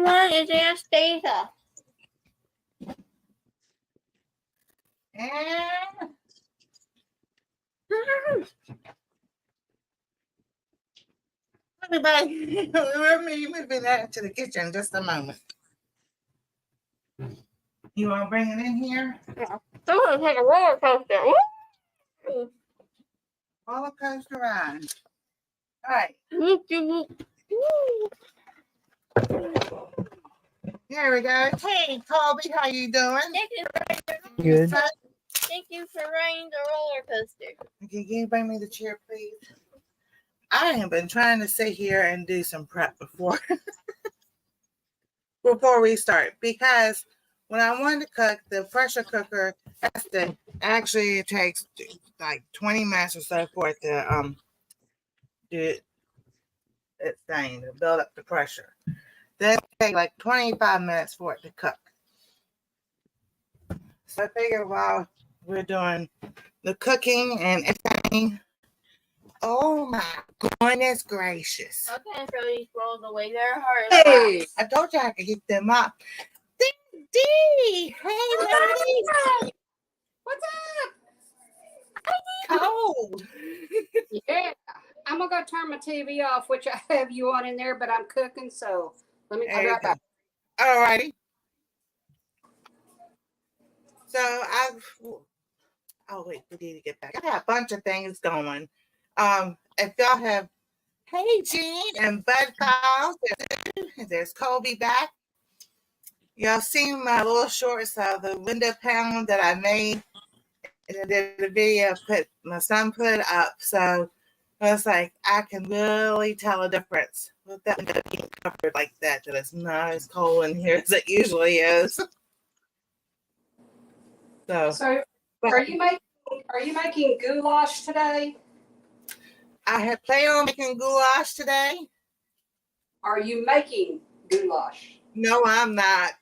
one is Anastasia. And everybody, let me move that into the kitchen just a moment. You want to bring it in here? Yeah. Someone take a roller coaster. Woo! Roller coaster ride. All right. Woo, woo, woo. Here we go. Hey, Colby, how you doing? Thank you for Good. Thank you for riding the roller coaster. Okay, can you bring me the chair, please? I have been trying to sit here and do some prep before we start, because when I want to cook, the pressure cooker has to actually, it takes like 20 minutes or so for it to do its thing to build up the pressure. Then it takes like 25 minutes for it to cook. So I figured while we're doing the cooking and everything, oh my goodness gracious. I can't throw these rolls away. They're hard. Hey, I told you I could hit them up. Dee, hey, lady. What's Cold. up? Yeah. I'm gonna go turn my TV off, which I have you on in there, but I'm cooking, so I'll be right back. All righty. So oh wait, we need to get back. I got a bunch of things going. If y'all have, hey Jean and Bud Files, there's Colby back. Y'all seen my little shorts of the window panel that I made, and I did the video my son put up. So I was like, I can really tell a difference with that window being covered like that it's not as cold in here as it usually is. So are you making goulash today? I had planned on making goulash today. Are you making goulash? No, I'm not.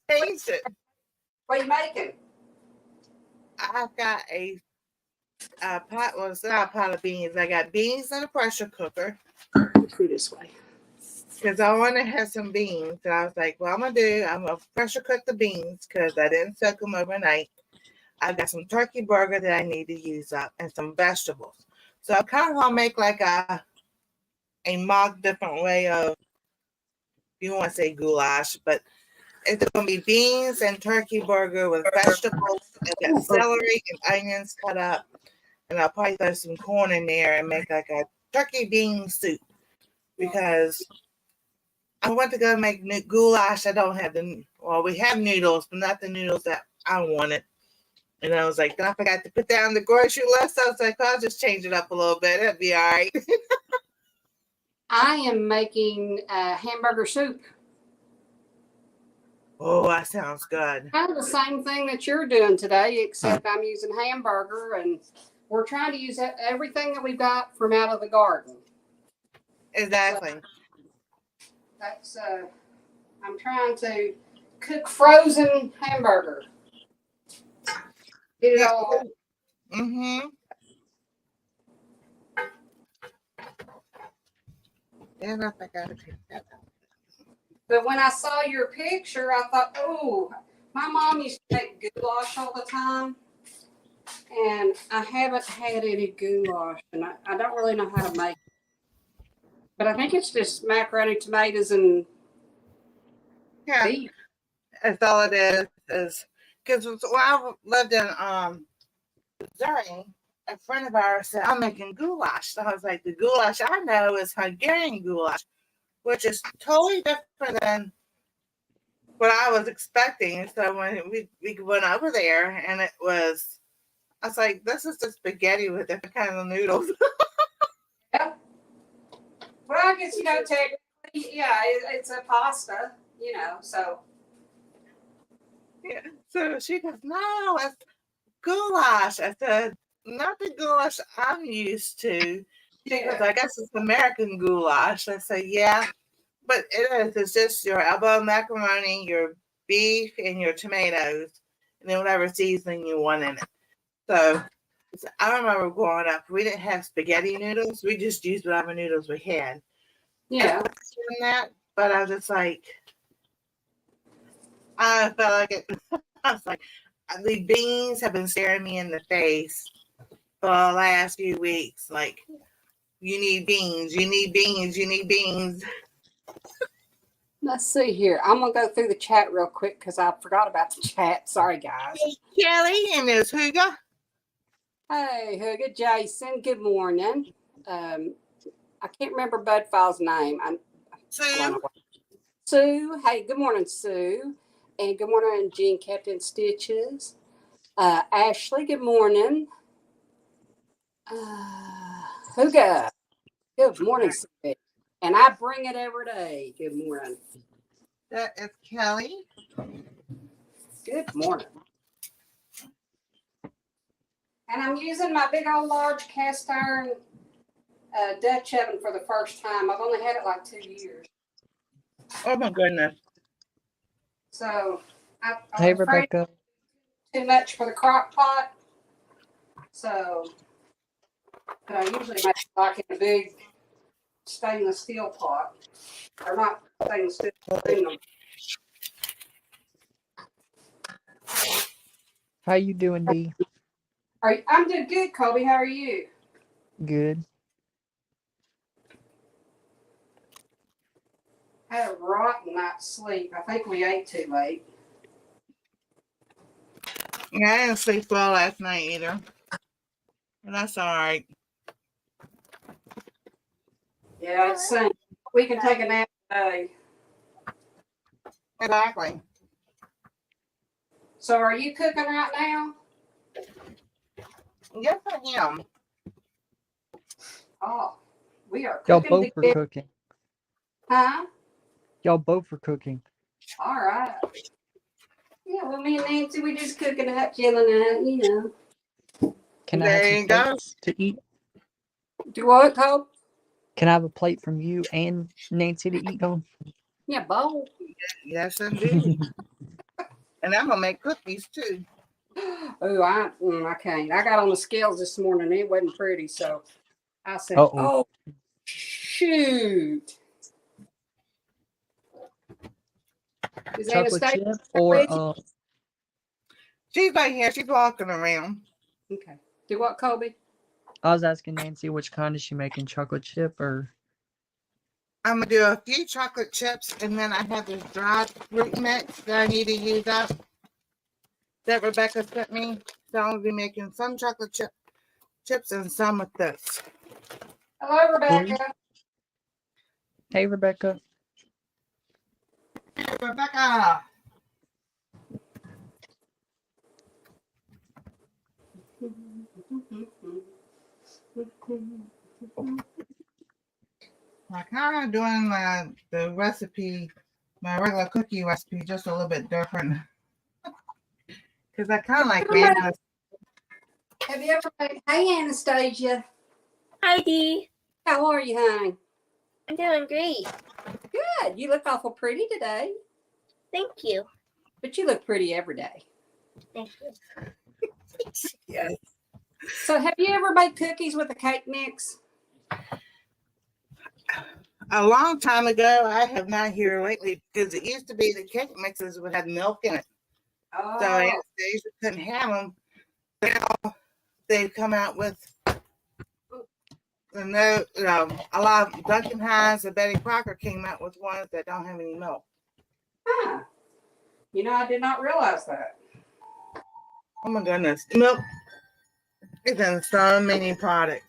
Changed it. What are you making? I've got a pot. Well, it's not a pot of beans. I got beans in a pressure cooker Go this way. because I want to have some beans. And I was like, well, I'm gonna pressure cook the beans because I didn't soak them overnight. I've got some turkey burger that I need to use up and some vegetables. So I kind of want to make like a mock different way of, you want to say goulash, but it's going to be beans and turkey burger with vegetables. I've got celery and onions cut up. And I'll probably throw some corn in there and make like a turkey bean soup. Because I want to go make goulash. I don't have we have noodles, but not the noodles that I wanted. And I was like, then I forgot to put that on the grocery list. So I was like, I'll just change it up a little bit. It'll be all right. I am making hamburger soup. Oh, that sounds good. Kind of the same thing that you're doing today, except I'm using hamburger, and we're trying to use everything that we've got from out of the garden. Exactly. So that's I'm trying to cook frozen hamburger. Get it all. Mm-hmm. And I think I gotta pick that up. But when I saw your picture, I thought, oh, my mom used to make goulash all the time. And I haven't had any goulash, and I don't really know how to make it. But I think it's just macaroni, tomatoes, and beef. That's all it is because when I lived in Missouri, a friend of ours said, I'm making goulash. So I was like, the goulash I know is Hungarian goulash, which is totally different than what I was expecting. So when we went over there, and I was like, this is just spaghetti with different kind of noodles. Yeah. Well, I guess, technically, yeah, it's a pasta, so. Yeah. So she goes, no, it's goulash. I said, not the goulash I'm used to. She goes, I guess it's American goulash. I said, yeah, but it is. It's just your elbow macaroni, your beef, and your tomatoes, and then whatever seasoning you want in it. So I remember growing up, we didn't have spaghetti noodles. We just used whatever noodles we had. Yeah. And that but I was just like, I felt like it. I was like, the beans have been staring me in the face for the last few weeks. Like, you need beans, you need beans, you need beans. Let's see here. I'm gonna go through the chat real quick because I forgot about the chat. Sorry, guys. Hey, Kelly and there's Hugo. Hey, Hooga, Jason. Good morning. I can't remember Budfile's name. Sue. Sue. Hey, good morning, Sue. And good morning, Jean Captain Stitches. Ashley, good morning. Hooga. Good morning, Sue. And I bring it every day. Good morning. That is Kelly. Good morning. And I'm using my big old large cast iron Dutch oven for the first time. I've only had it like 2 years. Oh my goodness. So I Hey, was afraid Rebecca. too much for the crock pot. So, but I usually make it like in a big stainless steel pot. Or not stainless steel, aluminum. How you doing, D? I'm doing good, Colby. How are you? Good. I had a rotten night's sleep. I think we ate too late. Yeah, I didn't sleep well last night either. But that's all right. Yeah, it's same. We can take a nap today. Exactly. So are you cooking right now? Yes, I am. Oh, we are Y'all cooking both were together. cooking. Huh? Y'all both were cooking. All right. Yeah, well, me and Nancy, we just cooking up, chilling out, you know. Can I There have you some go. plates to eat? Do what, Cole? Can I have a plate from you and Nancy to eat on? Yeah, bowl. Yes, indeed. And I'm gonna make cookies too. Oh, I can't. I got on the scales this morning. It wasn't pretty, so I said, Uh-oh. "Oh, shoot!" Is Chocolate Anastasia chip or with you? She's right here. She's walking around. Okay. Do what, Colby? I was asking Nancy which kind is she making, chocolate chip or I'm gonna do a few chocolate chips, and then I have this dried fruit mix that I need to use up that Rebecca sent me. So I'm gonna be making some chocolate chips and some with this. Hello, Rebecca. Hey, Rebecca. Rebecca. I kind of doing the recipe, my regular cookie recipe, just a little bit different. Because I kind of like made this. Have you ever made? Hey, Anastasia. Hi, Dee. How are you, honey? I'm doing great. Good. You look awful pretty today, Thank you. but you look pretty every day. Thank you. Yes. So, have you ever made cookies with a cake mix? A long time ago, I have not here lately because it used to be the cake mixes would have milk in it. Oh, So Anastasia couldn't have them. Now they've come out with a lot of Duncan Hines and Betty Crocker came out with ones that don't have any milk. huh. You know, I did not realize that. Oh my goodness. Milk is in so many products.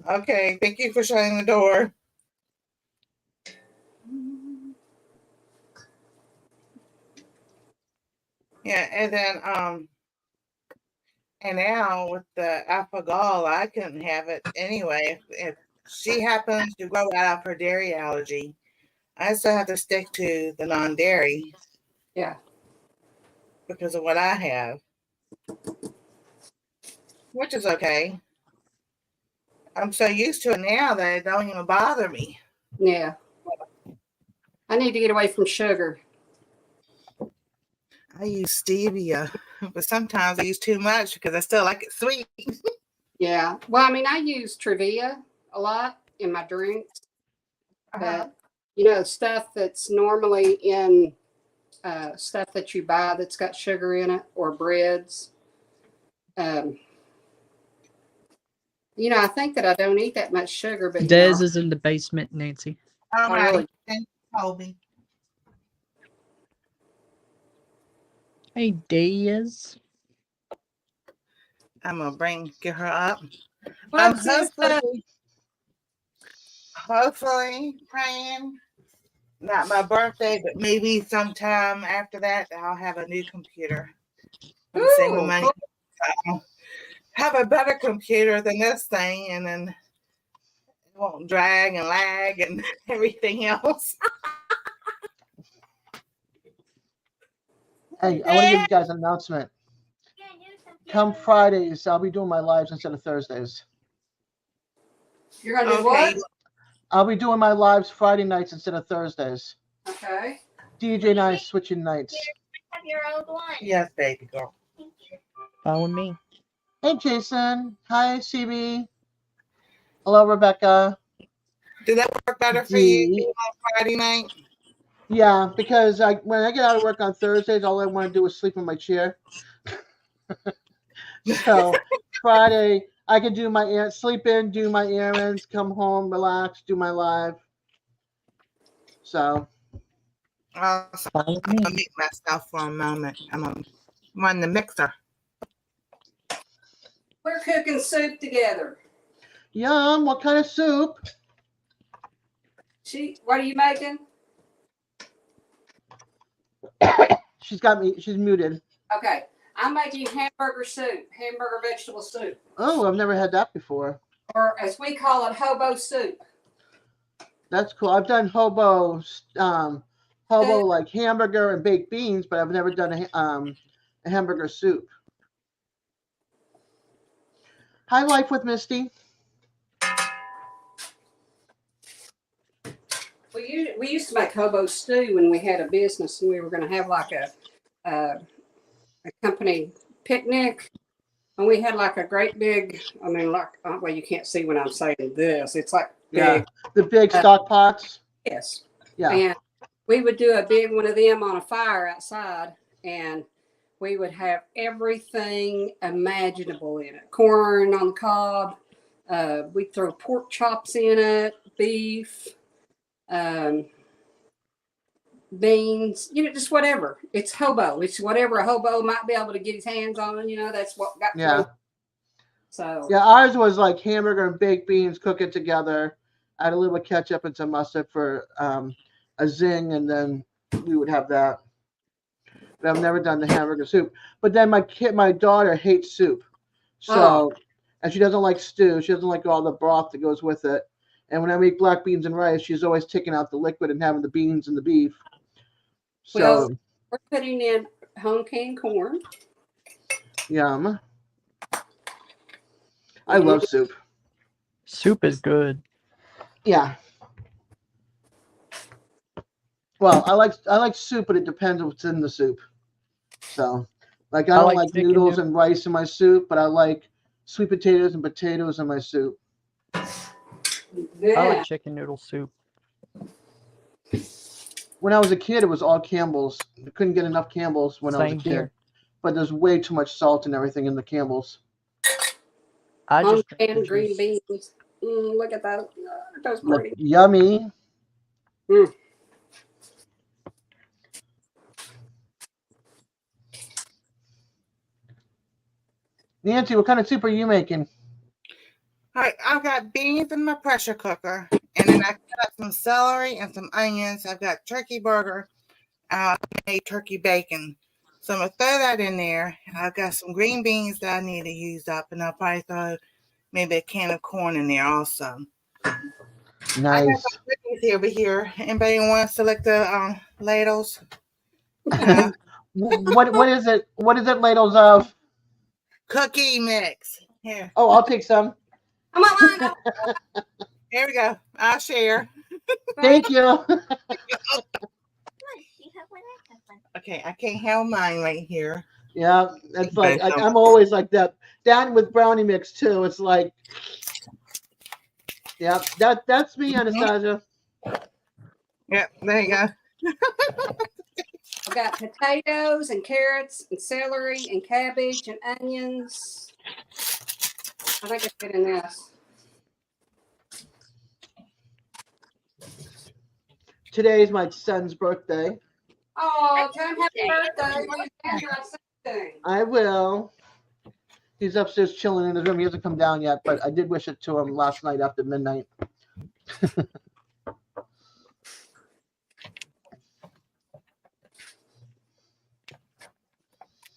Okay, thank you for shutting the door. Yeah, and then and now with the alpha-gal, I couldn't have it anyway. If she happens to grow out of her dairy allergy, I still have to stick to the non-dairy. Yeah. Because of what I have, which is okay. I'm so used to it now that it don't even bother me. Yeah. I need to get away from sugar. I use stevia, but sometimes I use too much because I still like it sweet. Yeah. Well, I mean, I use Trevia a lot. in my drinks. Uh-huh. You know, stuff that's normally in stuff that you buy that's got sugar in it or breads. You know, I think that I don't eat that much sugar, but you Des know, is in the basement, Nancy. All I right. really, Thank you, Colby. Hey, Des. I'm gonna get her up. what's this stuff? Hopefully praying. Not my birthday, but maybe sometime after that, I'll have a new computer. I'm saving Ooh, money. cool. I'll have a better computer than this thing, and then it won't drag and lag and everything else. Hey, I want to give you guys an announcement. Come Fridays, I'll be doing my lives instead of Thursdays. You're gonna do Okay. what? I'll be doing my lives Friday nights instead of Thursdays. Okay. DJ and I switching nights. Have your old one. Yes, baby girl. Follow me. Hey, Jason. Hi, CB. Hello, Rebecca. Did that work better for you G. being on Friday night? Yeah, because when I get out of work on Thursdays, all I want to do is sleep in my chair. So Friday, I can do my sleep in, do my errands, come home, relax, do my live. So Awesome. Follow I'm me. gonna mute myself for a moment. I'm gonna run the mixer. We're cooking soup together. yum. What kind of soup? What are you making? She's got me. She's muted. Okay. I'm making hamburger soup, hamburger vegetable soup, Oh, I've never had that before. or as we call it, hobo soup. That's cool. I've done hobo like hamburger and baked beans, but I've never done a hamburger soup. Hi, Life with Misty. We used to make hobo stew when we had a business, and we were going to have like a company picnic, and we had like a great big. I mean, like well, you can't see when I'm saying this. It's like big. Yeah, the big stock pots. Yes. Yeah. And we would do a big one of them on a fire outside, and we would have everything imaginable in it. Corn on the cob. We'd throw pork chops in it, beef, beans, just whatever. It's hobo. It's whatever a hobo might be able to get his hands on. That's what got Yeah. thrown. So Yeah, ours was like hamburger and baked beans, cook it together, add a little ketchup and some mustard for a zing, and then we would have that. But I've never done the hamburger soup. But then my daughter hates soup, so and she doesn't like stew. She doesn't like all the broth that goes with it. And when I make black beans and rice, she's always taking out the liquid and having the beans and the beef. So well, we're putting in home canned corn. yum. I love soup. Soup is good. Yeah. Well, I like soup, but it depends on what's in the soup. So, like I don't like chicken noodles and rice in my soup, but I like sweet potatoes and potatoes in my soup. Yeah. I like chicken noodle soup. When I was a kid, it was all Campbell's. I couldn't get enough Campbell's when I was a Same kid. here. But there's way too much salt and everything in the Campbell's. I Home just drink the canned green juice. beans. Look at that. Those Look, pretty. yummy. Mm. Nancy, what kind of soup are you making? All right, I've got beans in my pressure cooker, and then I cut up some celery and some onions. I've got turkey burger. I made turkey bacon. So I'm going to throw that in there. And I've got some green beans that I need to use up, and I'll probably throw maybe a can of corn in there also. I got Nice. some cookies over here. Anybody want to select the ladles? What is it? What is it ladles of? Cookie mix. Here. Oh, I'll take some. Come on, Mom. Here we go. I'll share. Thank you. You have one, I have one. Okay, I can't have mine right here. Yeah, that's like I'm always like that. Down with brownie mix too. It's like Yep, that's me, Anastasia. Yep, there you go. I've got potatoes and carrots and celery and cabbage and onions. I think it's good in this. Today's my son's birthday. Oh, tell him happy birthday. Will you stand here and say anything? I will. He's upstairs chilling in his room. He hasn't come down yet, but I did wish it to him last night after midnight.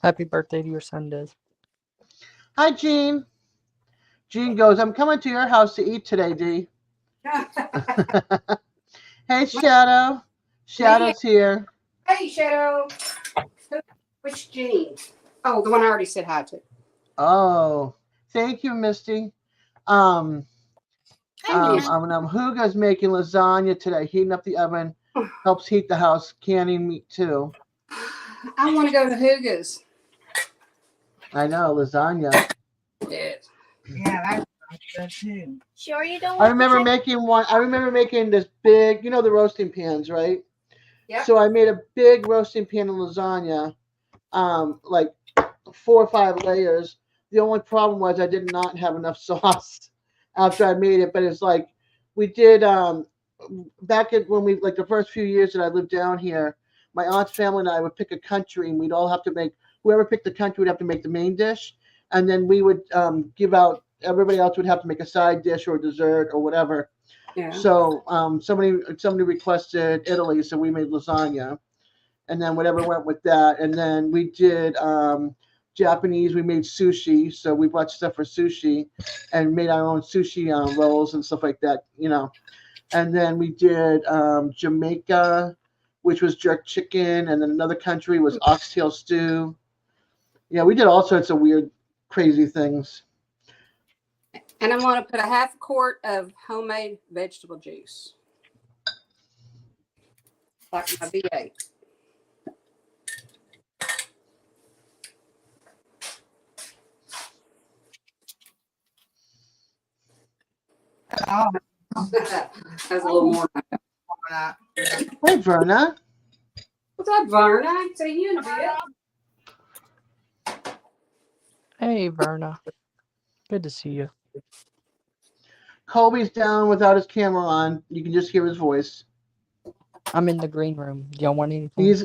Happy birthday to your son, Des. Hi, Jean. Jean goes, I'm coming to your house to eat today, D. Hey, Shadow. Shadow's here. Hey, Shadow. Which Jean? Oh, the one I already said hi to. Oh, thank you, Misty. Huga's making lasagna today, heating up the oven, helps heat the house, canning meat too. I want to go to Huga's. I know, lasagna. Yes. Yeah, that's good too. Sure you don't I want remember making this big, you know, the roasting pans, right? Yep. So I made a big roasting pan of lasagna, like 4 or 5 layers. The only problem was I did not have enough sauce after I made it, but it's like we did back at when we like the first few years that I lived down here, my aunt's family and I would pick a country and we'd all have to make whoever picked the country would have to make the main dish, and then we would give out everybody else would have to make a side dish or dessert or whatever. Yeah. So somebody requested Italy, so we made lasagna, and then whatever went with that, and then we did Japanese. We made sushi, so we bought stuff for sushi, and made our own sushi rolls and stuff like that, you know. And then we did Jamaica, which was jerk chicken, and then another country was oxtail stew. Yeah, we did all sorts of weird, crazy things. And I'm going to put a half quart of homemade vegetable juice. Like my V8. Oh, That's a little more. not. Hey, Verna. What's up, Varna? I ain't seen you in a bit. Hey, Verna. Good to see you. Colby's down without his camera on. You can just hear his voice. I'm in the green room. Do y'all want anything? He's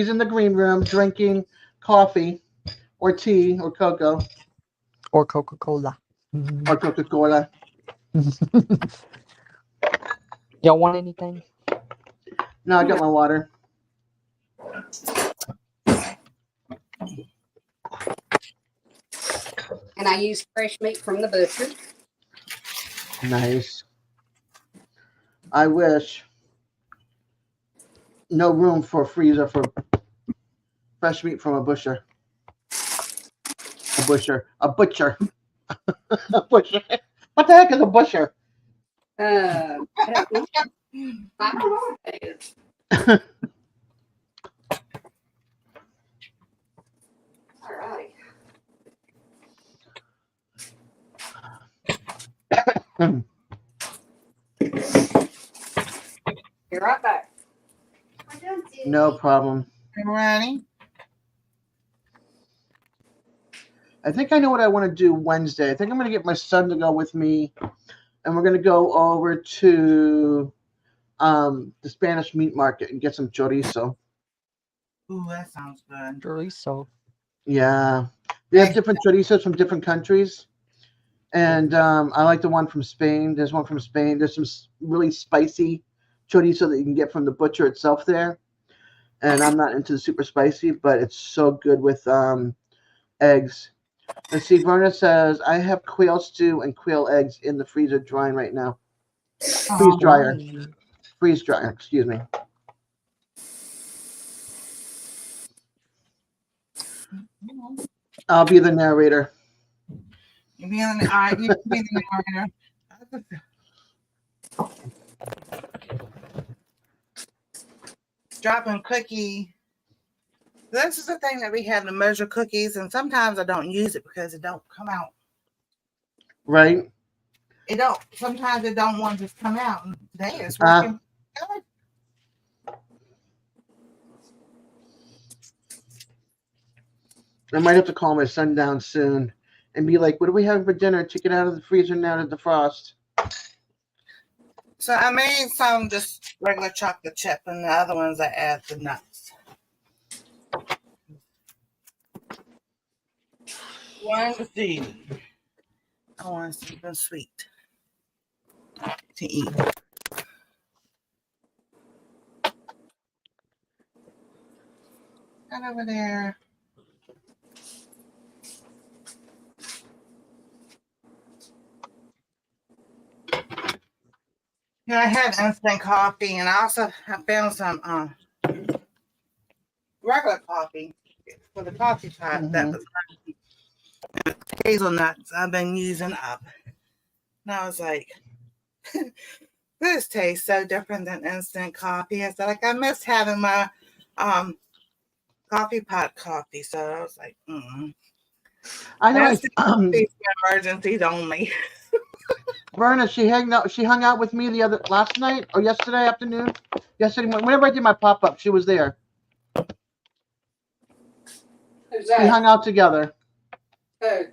in the green room drinking coffee or tea or cocoa Or Coca-Cola. or Coca-Cola. Y'all want anything? No, I got my water. And I use fresh meat from the butcher. Nice. I wish. No room for a freezer for fresh meat from a butcher. A butcher. A butcher. A butcher. What the heck is a butcher? I don't know. I don't know what that is. All right. Be right back. No problem. Ready? I think I know what I want to do Wednesday. I think I'm going to get my son to go with me, and we're going to go over to the Spanish meat market and get some chorizo. Ooh, that sounds good. Chorizo. Yeah. They have different chorizos from different countries. And I like the one from Spain. There's one from Spain. There's some really spicy chorizo that you can get from the butcher itself there. And I'm not into the super spicy, but it's so good with eggs. Let's see, Verna says, I have quail stew and quail eggs in the freezer drying right now. Freeze dryer. Freeze dryer, excuse me. I'll be the narrator. You be on the, all right, you be the narrator. Dropping cookie. This is the thing that we have to measure cookies, and sometimes I don't use it because it don't come out. Right? it don't. Sometimes it don't want to just come out. And today it's working. Good. I might have to call my son down soon and be like, "What are we having for dinner? Take it out of the freezer now to defrost." So I made some just regular chocolate chip, and the other ones I add the nuts. One thing. I want something sweet to eat. And over there. Yeah, I had instant coffee, and I found some regular coffee for the coffee pot that was hazelnuts I've been using up. And I was like, this tastes so different than instant coffee. I said, like, I miss having my coffee pot coffee. So I was like, I know. These emergencies only. Verna, she hung out with me last night or yesterday afternoon. Yesterday morning, whenever I did my pop up, she was there. Who's that? We hung out together. Who?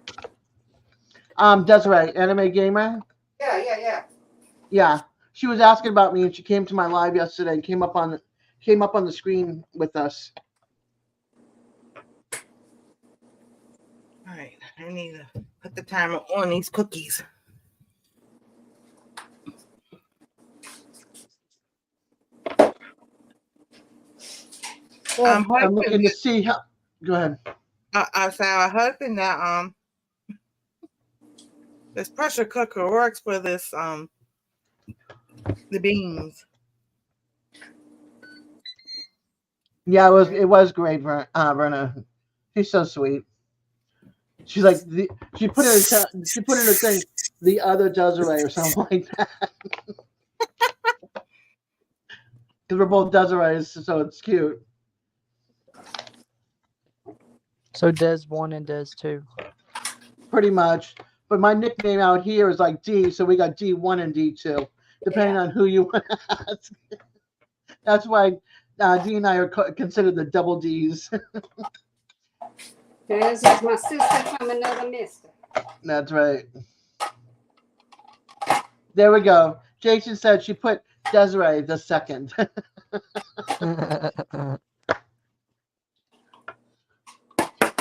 Desiree, anime gamer. Yeah. Yeah, she was asking about me, and she came to my live yesterday and came up on the screen with us. All right, I need to put the timer on these cookies. I'm looking to see how. Go ahead. I'm hoping that this pressure cooker works for this the beans. Yeah, it was great, Verna. She's so sweet. She's like she put in a thing, the other Desiree or something like that. Because we're both Desirees, so it's cute. So Des 1 and Des 2. Pretty much. But my nickname out here is like D, so we got D1 and D2, depending on who you want to ask. That's why D and I are considered the double Ds. This is my sister from another mister. That's right. There we go. Jason said she put Desiree the second.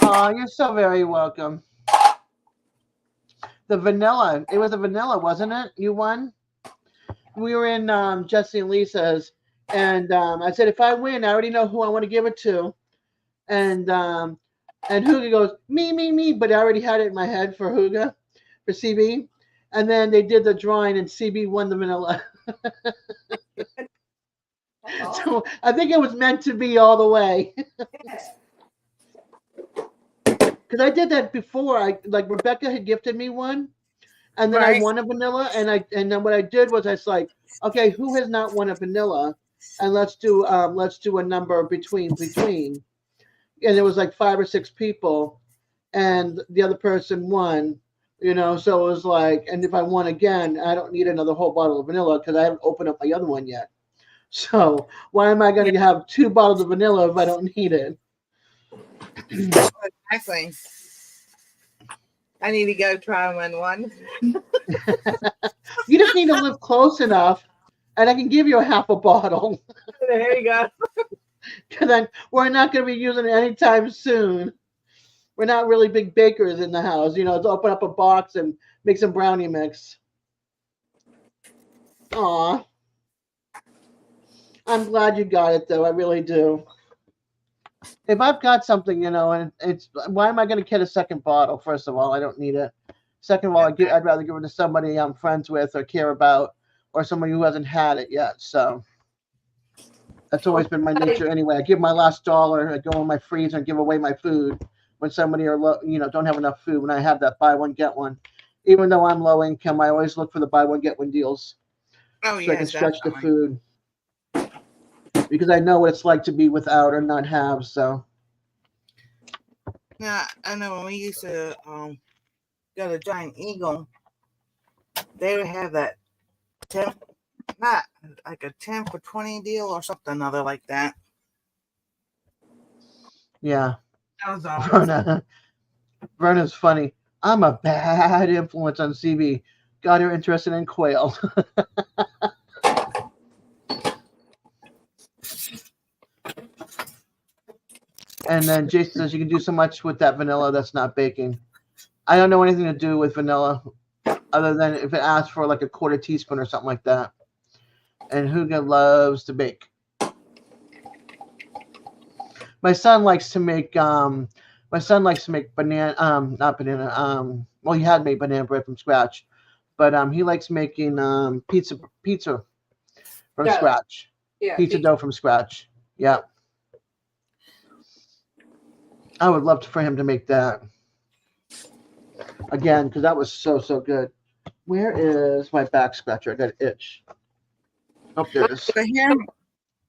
Oh, you're so very welcome. The vanilla. It was a vanilla, wasn't it? You won? We were in Jesse and Lisa's, and I said, if I win, I already know who I want to give it to. And Huga goes, me, but I already had it in my head for Huga, for CB. And then they did the drawing, and CB won the vanilla. So I think it was meant to be all the way. Yes. Because I did that before. Rebecca had gifted me one, and then Right. I won a vanilla. And then what I did was I was like, okay, who has not won a vanilla? And let's do a number between. And there was like 5 or 6 people, and the other person won. So it was like, and if I won again, I don't need another whole bottle of vanilla because I haven't opened up my other one yet. So why am I going to have 2 bottles of vanilla if I don't need it? Exactly. I need to go try one. You just need to live close enough, and I can give you a half a bottle. There you go. Because we're not going to be using it anytime soon. We're not really big bakers in the house. To open up a box and make some brownie mix. Aw. I'm glad you got it, though. I really do. If I've got something, and it's, why am I going to get a second bottle? First of all, I don't need it. Second of all, I'd rather give it to somebody I'm friends with or care about, or somebody who hasn't had it yet. So that's always been my nature anyway. I give my last dollar, I go in my freezer and give away my food when somebody don't have enough food. When I have that buy one get one, even though I'm low income, I always look for the buy one get one deals. Oh, so I can stretch the food. Because I know what it's like to be without or not have. So yeah, I know when we used to go to Giant Eagle, they would have that 10, not like a 10 for 20 deal or something other like that. Yeah. That was all. Verna's funny. I'm a bad influence on CB. Got her interested in quail. And then Jason says you can do so much with that vanilla that's not baking. I don't know anything to do with vanilla other than if it asks for like a quarter teaspoon or something like that. And Huga loves to bake. My son likes to make banana not banana well, he had made banana bread from scratch, but he likes making pizza from scratch. Yeah. Pizza dough from scratch. Yeah. I would love for him to make that again because that was so good. Where is my back scratcher? I got an itch. Oh, there it is. So here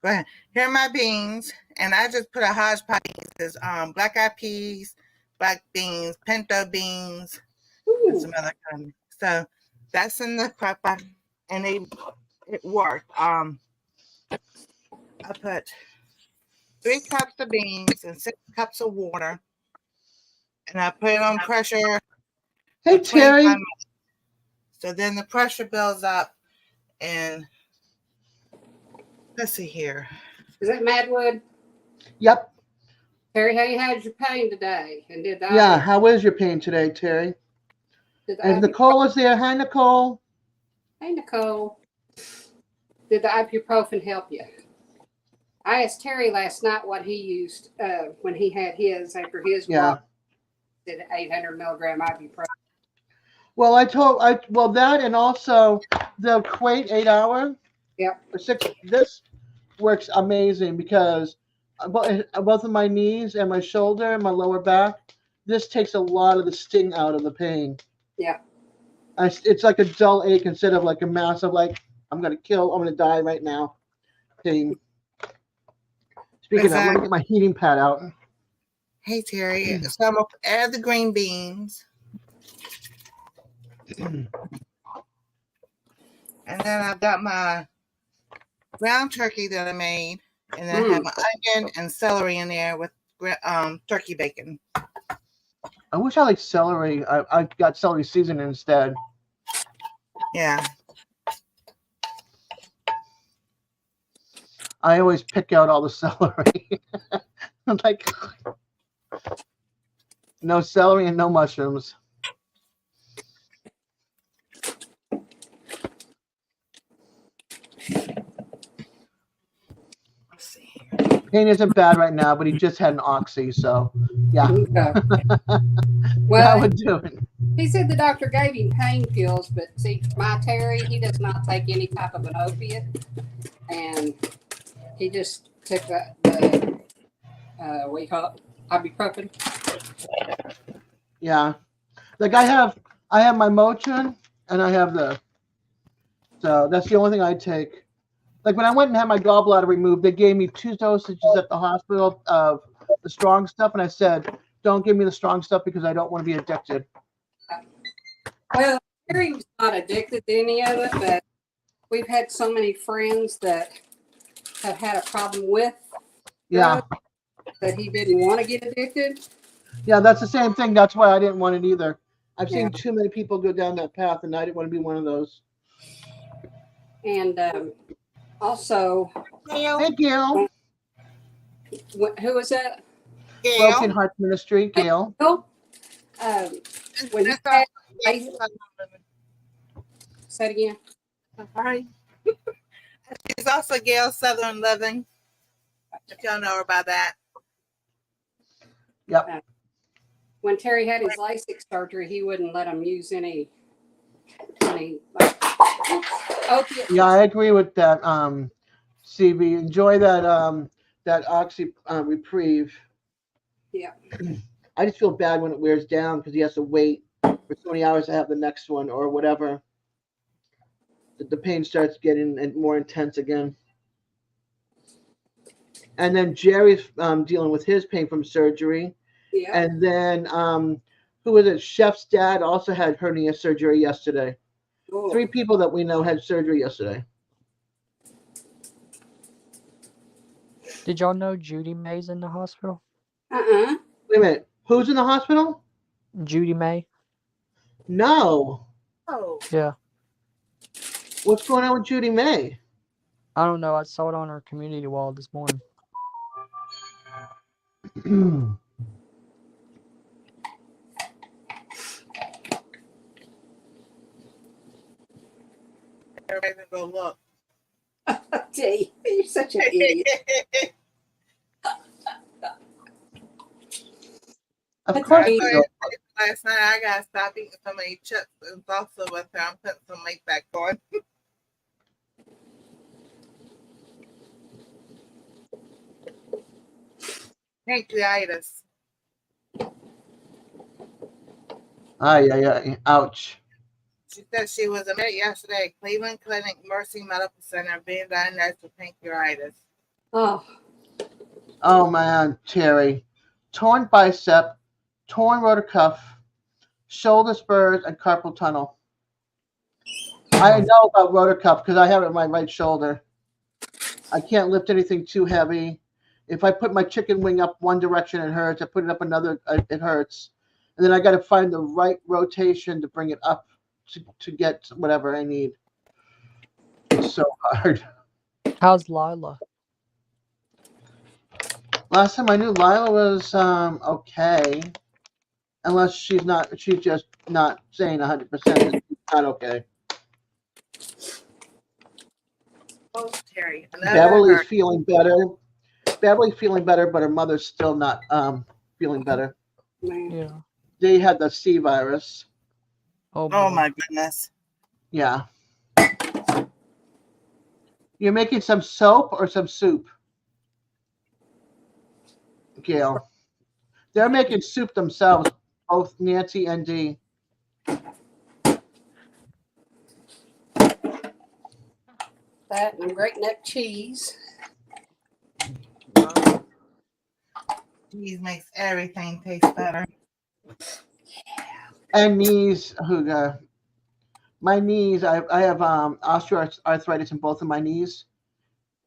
are my beans, and I just put a hodgepodge. There's black eyed peas, black beans, pinto beans, and some other kind. So that's in the crock pot, and it worked. I put 3 cups of beans and 6 cups of water, and I put it on pressure. Hey, Terry. So then the pressure builds up, and let's see here. Is that Madwood? Yep. Terry, how you had your pain today? And did that? Yeah. How is your pain today, Terry? And Nicole is there. Hi, Nicole. Hey, Nicole. Did the ibuprofen help you? I asked Terry last night what he used when he had his after his walk. Did 800 milligram ibuprofen. Well, that and also the Quate 8 hour. Yep. Or 6. This works amazing because both of my knees and my shoulder and my lower back. This takes a lot of the sting out of the pain. Yeah. It's like a dull ache instead of like a massive like I'm gonna die right now pain. Speaking of, let me get my heating pad out. Hey Terry, so I'm gonna add the green beans. And then I've got my ground turkey that I made, and then I have my onion and celery in there with turkey bacon. I wish I liked celery. I got celery seasoning instead. Yeah. I always pick out all the celery. I'm like, no celery and no mushrooms. Pain isn't bad right now, but he just had an oxy, so yeah. Okay. Well, that would do it. He said the doctor gave him pain pills, but see, my Terry, he does not take any type of an opiate, and he just took the what do you call it, ibuprofen. Yeah, like I have my Motrin, and I have so that's the only thing I take. Like when I went and had my gallbladder removed, they gave me 2 dosages at the hospital of the strong stuff, and I said, "Don't give me the strong stuff because I don't want to be addicted." Well, Terry's not addicted to any of it, but we've had so many friends that have had a problem with drugs that he didn't want to get addicted. Yeah, that's the same thing. That's why I didn't want it either. I've seen too many people go down that path, and I didn't want to be one of those. And also, hey, Gail. Who was that? Gail. Broken Heart Ministry, Gail. When you had, say it again. Sorry. She's also Gail Southern Living. If y'all know her about that. Yep. When Terry had his LASIK surgery, he wouldn't let him use any opiate. Yeah, I agree with that. CB, enjoy that oxy reprieve. Yeah. I just feel bad when it wears down because he has to wait for so many hours to have the next one or whatever. The pain starts getting more intense again. And then Jerry's dealing with his pain from surgery. Yeah. And then who was it? Chef's dad also had hernia surgery yesterday. Ooh. 3 people that we know had surgery yesterday. Did y'all know Judy May's in the hospital? Uh-uh. Wait a minute. Who's in the hospital? Judy May? No. Oh, Yeah. What's going on with Judy May? I don't know. I saw it on our community wall this morning. everybody can go look. Gee, you're such an idiot. Of That's course. right. we go. Last night I gotta stop eating so many chips and salsa with her. I'm putting some weight back on. Pancreatitis. Ay. Ouch. She said she was admitted yesterday at Cleveland Clinic Mercy Medical Center being diagnosed with pancreatitis. Oh, Oh man, Terry. Torn bicep, torn rotor cuff, shoulder spurs, and carpal tunnel. I know about rotor cuff because I have it in my right shoulder. I can't lift anything too heavy. If I put my chicken wing up one direction, it hurts. I put it up another, it hurts. And then I got to find the right rotation to bring it up to get whatever I need. It's so hard. How's Lila? Last time I knew Lila was okay. Unless she's just not saying 100% that she's not okay. Oh, Terry. Another Beverly's hurt. feeling better. Beverly's feeling better, but her mother's still not feeling better. man. Yeah. They had the C virus. Oh, Oh boy. my goodness. Yeah. You're making some soap or some soup? Gail. They're making soup themselves, both Nancy and Dee. That and great neck cheese. Cheese makes everything taste better. And knees. My knees, I have osteoarthritis in both of my knees.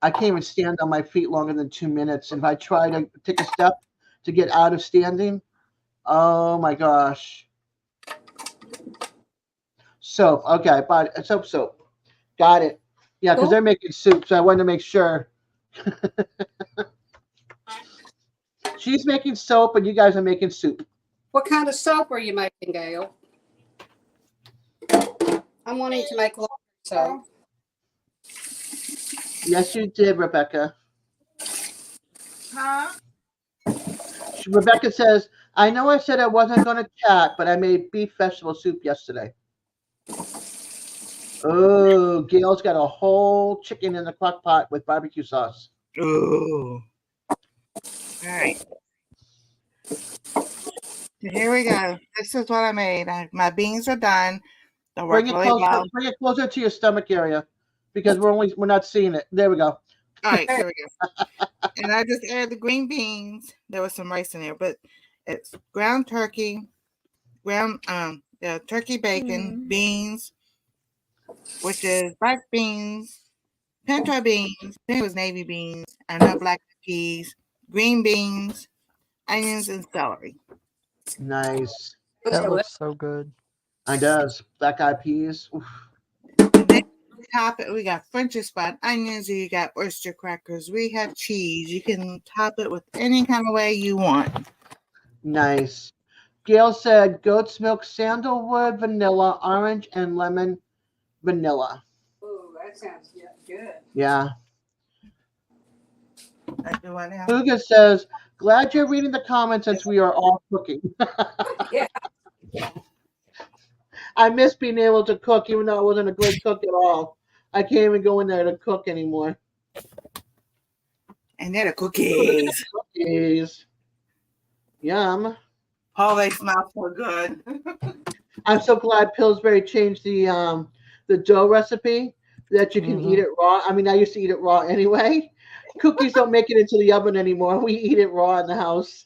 I can't even stand on my feet longer than 2 minutes. If I try to take a step to get out of standing, oh my gosh. Soap. Okay, I bought soap. Got it. Yeah, because Cool. they're making soup, so I wanted to make sure. She's making soap, and you guys are making soup. What kind of soap are you making, Gail? I'm wanting to make laundry soap. Yes, you did, Rebecca. Huh? Rebecca says, I know I said I wasn't going to chat, but I made beef vegetable soup yesterday. Oh, Gail's got a whole chicken in the crock pot with barbecue sauce. Ooh. All right. Here we go. This is what I made. My beans are done. They work Bring it really well. Bring it closer to your stomach area because we're not seeing it. There we go. All right, here we go. And I just added the green beans. There was some rice in there, but it's ground turkey, turkey bacon, beans, which is black beans, pinto beans. Then it was navy beans. I know black peas, green beans, onions, and celery. Nice. That looks so good. It does. Black eyed peas. Oof. And then we top it. We got French spot onions. You got oyster crackers. We have cheese. You can top it with any kind of way you want. Nice. Gail said goat's milk, sandalwood, vanilla, orange, and lemon vanilla. Ooh, that sounds good. Yeah. I do want to have Luga says, glad you're reading the comments since we are all cooking. Yeah. I miss being able to cook, even though I wasn't a good cook at all. I can't even go in there to cook anymore. and they're the cookies. Cookies. Yum. Oh, they smell so good. I'm so glad Pillsbury changed the dough recipe that you can eat it raw. I mean, I used to eat it raw anyway. Cookies don't make it into the oven anymore. We eat it raw in the house.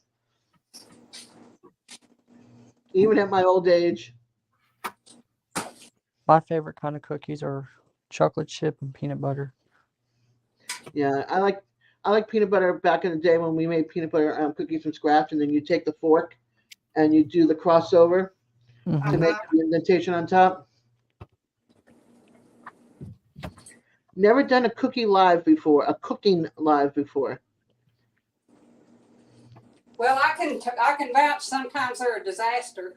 Even at my old age. My favorite kind of cookies are chocolate chip and peanut butter. Yeah, I like peanut butter back in the day when we made peanut butter cookies from scratch, and then you take the fork and you do the crossover to make the indentation on top. Never done a cooking live before. Well, I can vouch. Sometimes they're a disaster.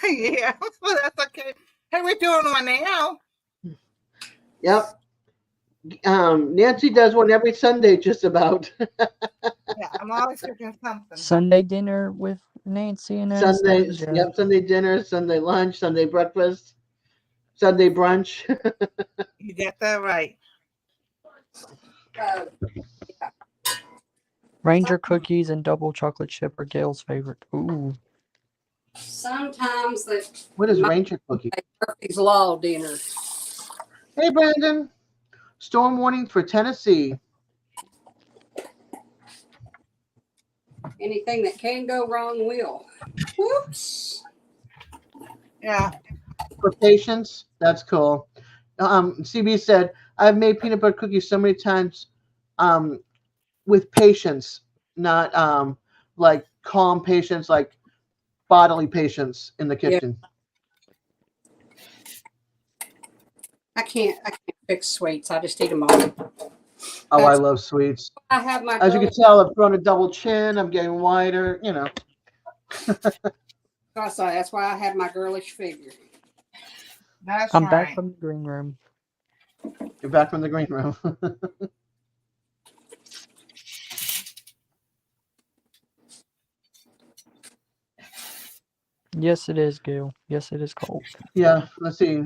Yeah, well, that's okay. Hey, we're doing one now. Yep. Nancy does one every Sunday, just about. Yeah, I'm always cooking something. Sunday dinner with Nancy and Sundays, Anastasia. yep. Sunday dinner, Sunday lunch, Sunday breakfast, Sunday brunch. You got that right. Uh, Ranger cookies and double chocolate chip are Gail's favorite. Ooh. sometimes the What is Ranger cookie? Murphy's Law dinner. Hey, Brandon. Storm warning for Tennessee. Anything that can go wrong will. Whoops. Yeah. For patience, that's cool. CB said, I've made peanut butter cookies so many times with patience, not like calm patience, like bodily patience in the kitchen. I can't fix sweets. I just eat them all. Oh, I love sweets. I have my As you can tell, I've grown a double chin. I'm getting wider, you know. That's why I have my girlish figure. That's I'm right. back from the green room. You're back from the green room. Yes, it is, Gail. Yes, it is cold. Yeah, let's see.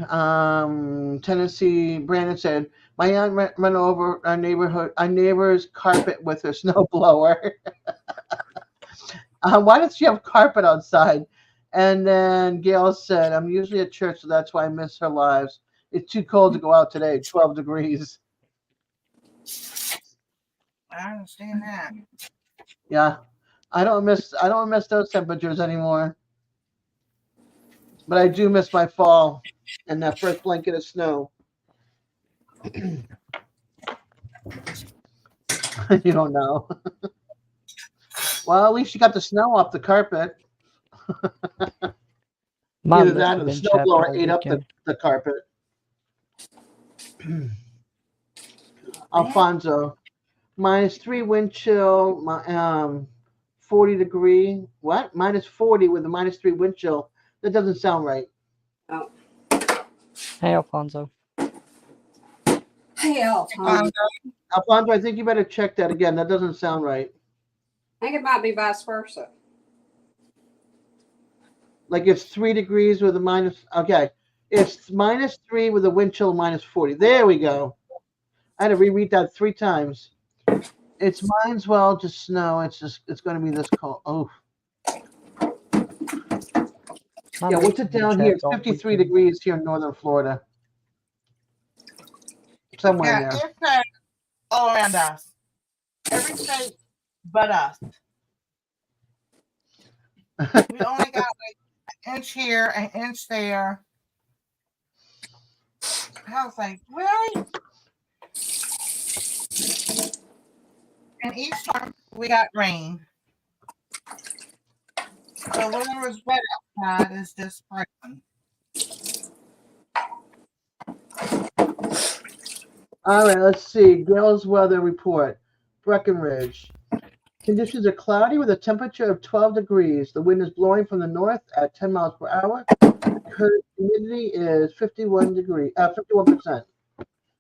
Tennessee, Brandon said, my aunt ran over our neighbor's carpet with her snowblower. Why does she have carpet outside? And then Gail said, I'm usually at church, so that's why I miss her lives. It's too cold to go out today, 12 degrees. I understand that. Yeah. I don't miss those temperatures anymore. But I do miss my fall and that first blanket of snow. You don't know. Well, at least you got the snow off the carpet. My Either lips that have or the been chapped snowblower all ate up weekend. the carpet. Alfonso, -3 wind chill, 40 degree. What? -40 with a -3 wind chill. That doesn't sound right. Oh. Hey, Alfonso. Hey, Alfonso. Alfonso, I think you better check that again. That doesn't sound right. I think it might be vice versa. Like it's 3 degrees with a minus. Okay. It's -3 with a wind chill of -40. There we go. I had to reread that 3 times. It's might as well just snow. It's going to be this cold. Oh. My Yeah, lips what's have it been down here? chapped all 53 weekend. degrees here in northern Florida. Somewhere Yeah, in there. it's all around us. Every state but us. We only got like an inch here, an inch there. I was like, really? And each time we got rain. So whatever's wet outside is just spring. All right, let's see. Gail's weather report. Breckenridge. Conditions are cloudy with a temperature of 12 degrees. The wind is blowing from the north at 10 miles per hour. Current humidity is 51%.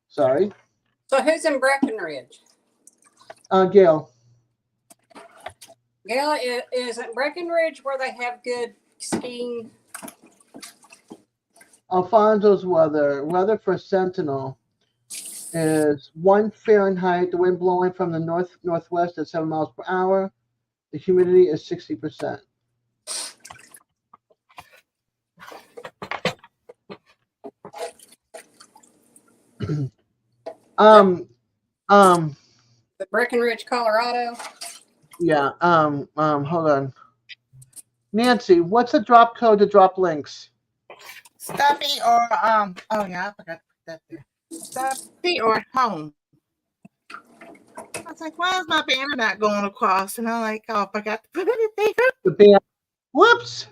Sorry. So who's in Breckenridge? Gail. Gail, is it Breckenridge where they have good skiing? Alfonso's weather. Weather for Sentinel is 1 Fahrenheit. The wind blowing from the northwest at 7 miles per hour. The humidity is 60%. The Breckenridge, Colorado. Yeah. Hold on. Nancy, what's the drop code to drop links? Stuffy or oh yeah, I forgot to put that there. Stuffy or home. I was like, why is my banner not going across? And I'm like, oh, I forgot to put it there. The band. Whoops.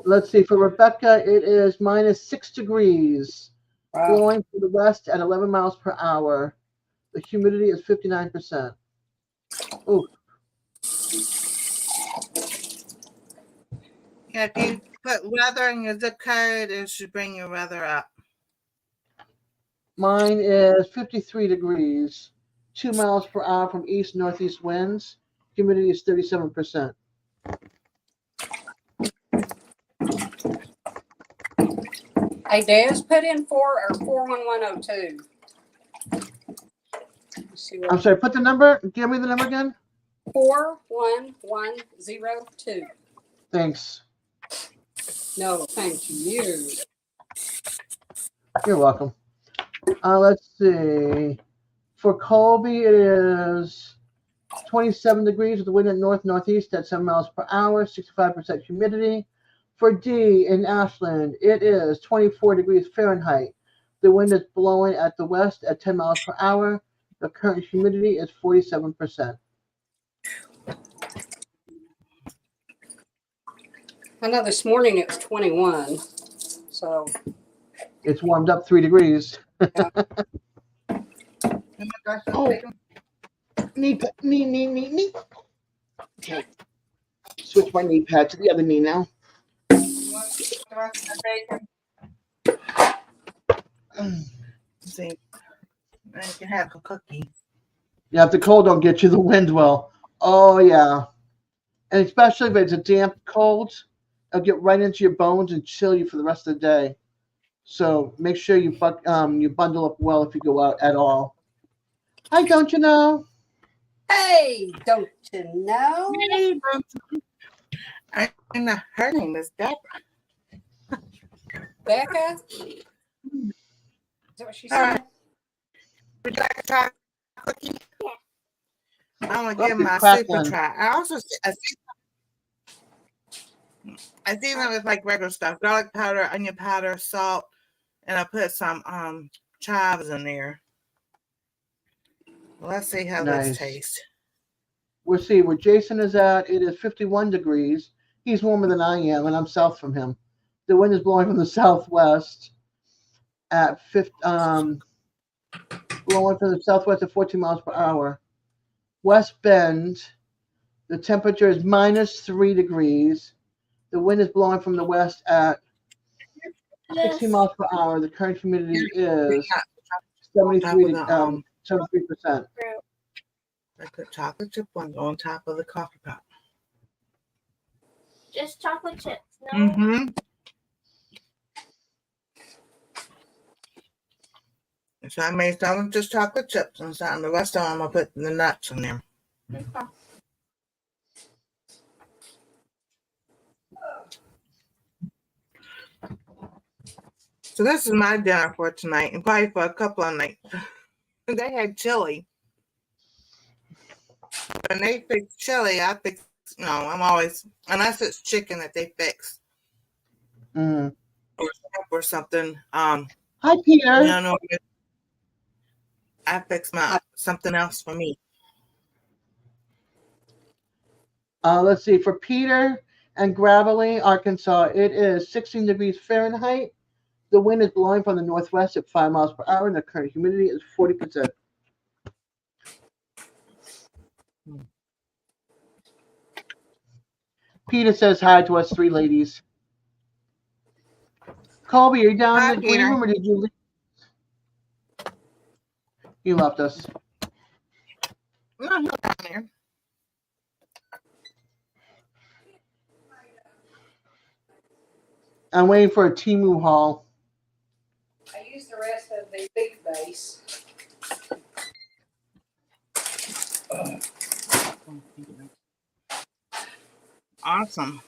Let's see. For Rebecca, it is -6 degrees. Blowing from the west at 11 miles per hour. The humidity is 59%. Ooh. Yeah, if you put weather in your zip code, it should bring your weather up. Mine is 53 degrees. 2 miles per hour from east-northeast winds. Humidity is 37%. Hey, Des, put in 41102. I'm sorry, put the number. Give me the number again. 41102. Thanks. No, thank you. You're welcome. Let's see. For Colby, it is 27 degrees with the wind at north-northeast at 7 miles per hour, 65% humidity. For D in Ashland, it is 24 degrees Fahrenheit. The wind is blowing at the west at 10 miles per hour. The current humidity is 47%. I know this morning it was 21. So It's warmed up 3 degrees. Oh, Knee. Okay. Switch my knee pad to the other knee now. see, I can have a cookie. Yeah, if the cold don't get you, the wind will. Oh, yeah. And especially if it's a damp cold, it'll get right into your bones and chill you for the rest of the day. So make sure you bundle up well if you go out at all. Hi, don't you know? hey, don't you know? Her name is Deborah. Becca? Is that what she All said? right. Would you like a chocolate cookie? Yeah. I'm gonna Oh, give good my crack super one. try. I also I season it with like regular stuff: garlic powder, onion powder, salt, and I put some chives in there. Let's see how Nice. this tastes. We'll see where Jason is at. It is 51 degrees. He's warmer than I am, and I'm south from him. The wind is blowing from the southwest at blowing from the southwest at 14 miles per hour. West Bend, the temperature is -3 degrees. The wind is blowing from the west at 16 miles per hour. The current humidity is 73%. I put chocolate chip ones on top of the coffee pot. Just chocolate chips. No. Mm-hmm. So I made some just chocolate chips and some. The rest of them I put the nuts in there. Okay. So this is my dinner for tonight and probably for a couple of nights. They had chili. When they fix chili, I fix, I'm always, unless it's chicken that they fix Mm. or something. Hi, Peter. No, I fix something else for me. Let's see. For Peter and Gravelly, Arkansas, it is 16 degrees Fahrenheit. The wind is blowing from the northwest at 5 miles per hour, and the current humidity is 40%. Peter says hi to us 3 ladies. Colby, are you down Hi, in the green Peter. room, or did you leave? You left us. No, he's down there. I'm waiting for a Temu haul. I used the rest of the big base. Awesome.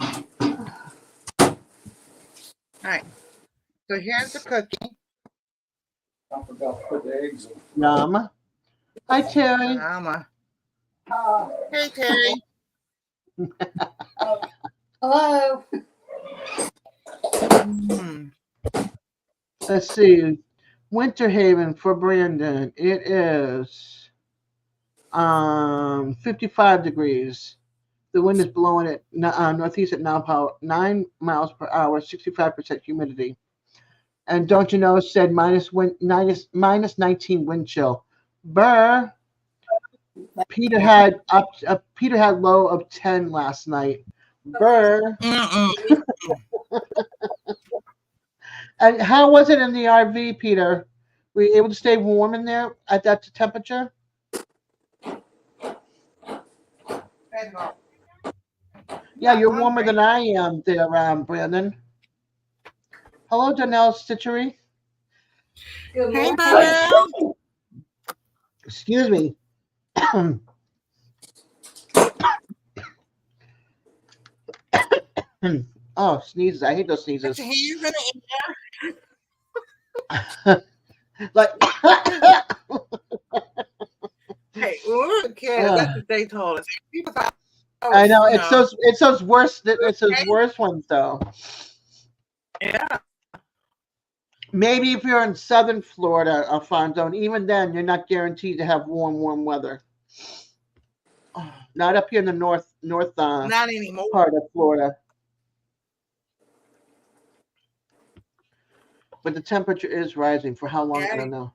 All right. So here's the cookie. I forgot to put the eggs in. Yum. Hi, Terry. Hey, Terry. Hello. Mm. Let's see. Winter Haven for Brandon. It is 55 degrees. The wind is blowing at northeast at 9 miles per hour, 65% humidity. And don't you know, it said minus 19 wind chill. Burr. Peter had low of 10 last night. Burr. Mm-mm. And how was it in the RV, Peter? Were you able to stay warm in there at that temperature? Yeah, you're warmer than I am there, Brandon. Hello, Donnell Stitchery. Good Hey, morning. Bubba. Excuse me. Oh, sneezes. I hate those Put sneezes. your hands in Like, Hey, when we were kids, that's what they told us. People thought, I know you it's those worst ones though. yeah. Maybe if you're in southern Florida, Alfonso, and even then, you're not guaranteed to have warm weather. Not up here in the north Not anymore. part of Florida. But the temperature is rising. For how long? Yeah. I don't know.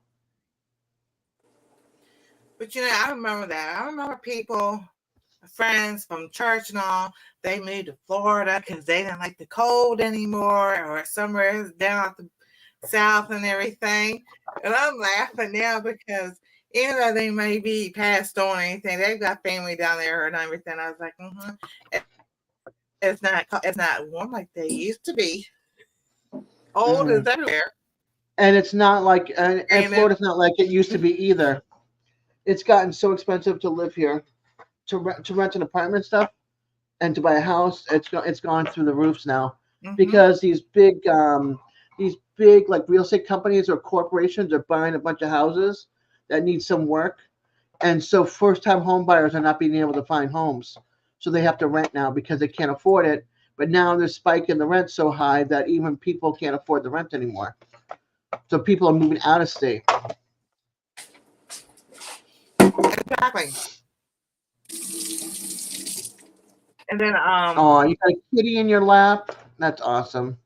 But I remember that. I remember people, friends from church and all, they moved to Florida because they didn't like the cold anymore, or somewhere down at the south and everything. And I'm laughing now because even though they may be passed on or anything, they've got family down there and everything. I was like, it's not warm like they used to be. Old is everywhere. And it's not like, and And Florida's not like it used to be either. It's gotten so expensive to live here, to rent an apartment and stuff, and to buy a house. It's gone through the roofs now because these big like real estate companies or corporations are buying a bunch of houses that need some work, and so first time home buyers are not being able to find homes, so they have to rent now because they can't afford it. But now they're spiking the rent so high that even people can't afford the rent anymore. So people are moving out of state. exactly. And then Oh, you got a kitty in your lap. That's awesome.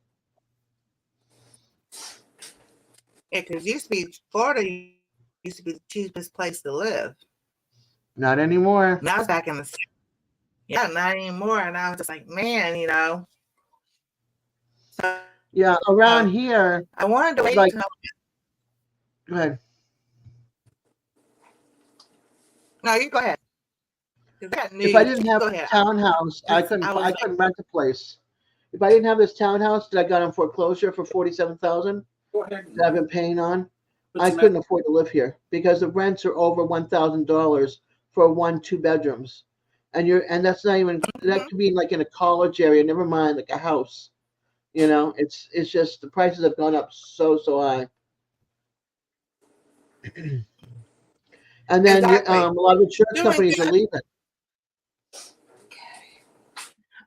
yeah, because Florida used to be the cheapest place to live. Not anymore. Now it's back in the yeah, not anymore. And I was just like, man. So, Yeah, around here. I wanted to wait Like, until. go ahead. No, you go ahead. If I didn't have a townhouse, I couldn't rent a place. If I didn't have this townhouse that I got on foreclosure for $47,000 Go ahead. that I've been paying on, Put I some couldn't afford to live here because the rents are over $1,000 for 1-2 bedrooms, and that's not even that could be like in a college area. Never mind like a house. It's just the prices have gone up so high. And then Exactly. a lot of insurance companies are leaving.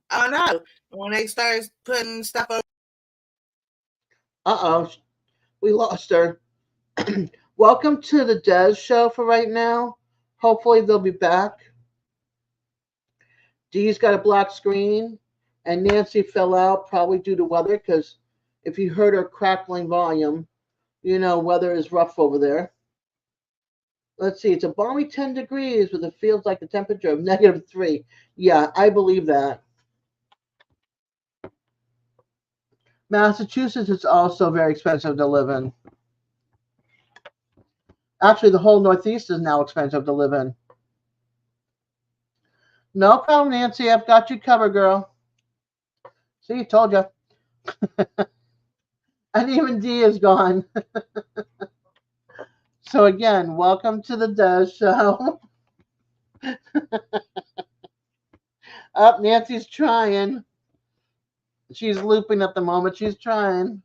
I don't know. When they started putting stuff over. Uh-oh, we lost her. Welcome to the Des show for right now. Hopefully they'll be back. Dee's got a black screen, and Nancy fell out probably due to weather because if you heard her crackling volume, weather is rough over there. Let's see, it's a balmy 10 degrees, but it feels like the temperature of -3. Yeah, I believe that. Massachusetts is also very expensive to live in. Actually, the whole Northeast is now expensive to live in. No problem, Nancy. I've got you covered, girl. See, told you. And even Dee is gone. So again, welcome to the Des show. Up, Nancy's trying. She's looping at the moment. She's trying.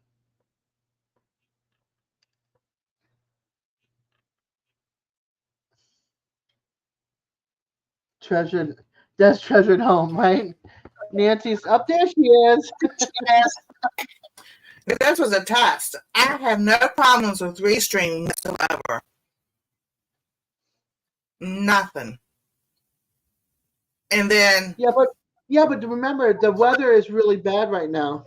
Treasured That's treasured home, right? Nancy's up there. She is. This was a test. I have no problems with Restream whatsoever. Nothing. And then Yeah, but remember the weather is really bad right now.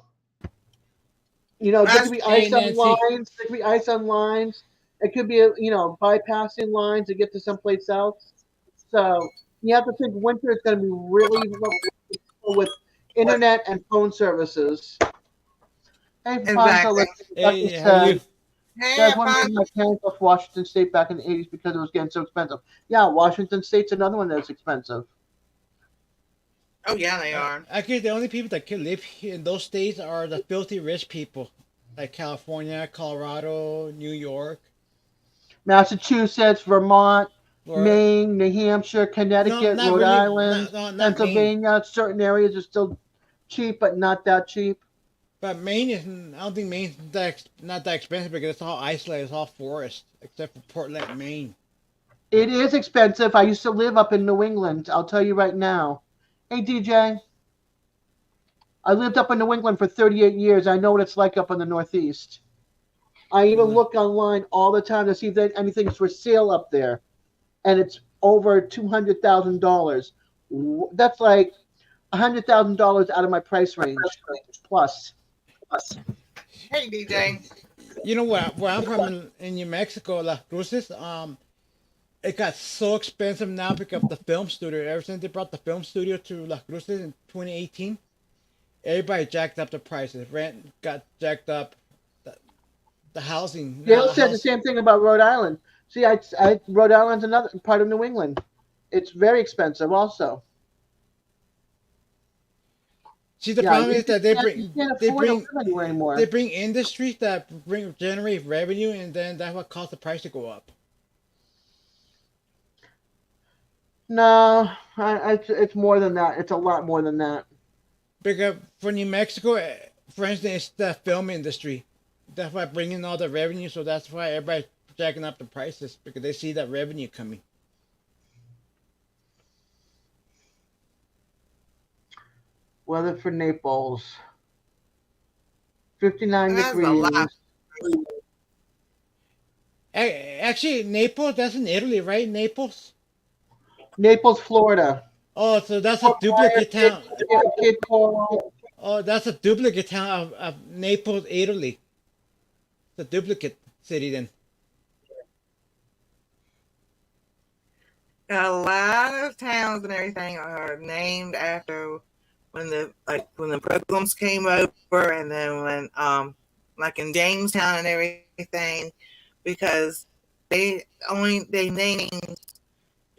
You know, there could be Hey, ice on Nancy. lines. There could be ice on lines. It could be, bypassing lines to get to someplace else. So you have to think winter is going to be really rough with internet and phone services. Hey, Fonzo, Exactly. Hey, how are you? Hey, That's one Alfonso. reason my parents left Washington State back in the 80s because it was getting so expensive. Yeah, Washington State's another one that's expensive. Oh yeah, they are. Actually, the only people that can live here in those states are the filthy rich people, like California, Colorado, New York. Massachusetts, Vermont, Florida. Maine, New Hampshire, Connecticut, not Rhode really. Island, Not Maine. Pennsylvania. Certain areas are still cheap, but not that cheap. But Maine is. I don't think Maine's not that expensive because it's all isolated. It's all forest, except for Portland, Maine. It is expensive. I used to live up in New England. I'll tell you right now. Hey, DJ. I lived up in New England for 38 years. I know what it's like up in the Northeast. I even look online all the time to see if anything's for sale up there. And it's over $200,000. That's like $100,000 out of my price range plus. Hey, DJ. You know where I'm from in New Mexico, Las Cruces. It got so expensive now because of the film studio. Ever since they brought the film studio to Las Cruces in 2018, everybody jacked up the prices. Rent got jacked up. The housing. Dale said the same thing about Rhode Island. See, Rhode Island's another part of New England. It's very expensive also. See, the problem is that they bring bring industries that generate revenue, and then that's what caused the price to go up. No, it's more than that. It's a lot more than that. Because for New Mexico, for instance, it's the film industry. That's why bringing all the revenue, so that's why everybody's jacking up the prices because they see that revenue coming. Weather for Naples. 59 That's a degrees. lot. Actually, Naples, that's in Italy, right? Naples? Naples, Florida. Oh, so that's a duplicate town. Oh, that's a duplicate town of Naples, Italy. It's a duplicate city then. A lot of towns and everything are named after when the pilgrims came over, and then when like in Jamestown and everything, because they named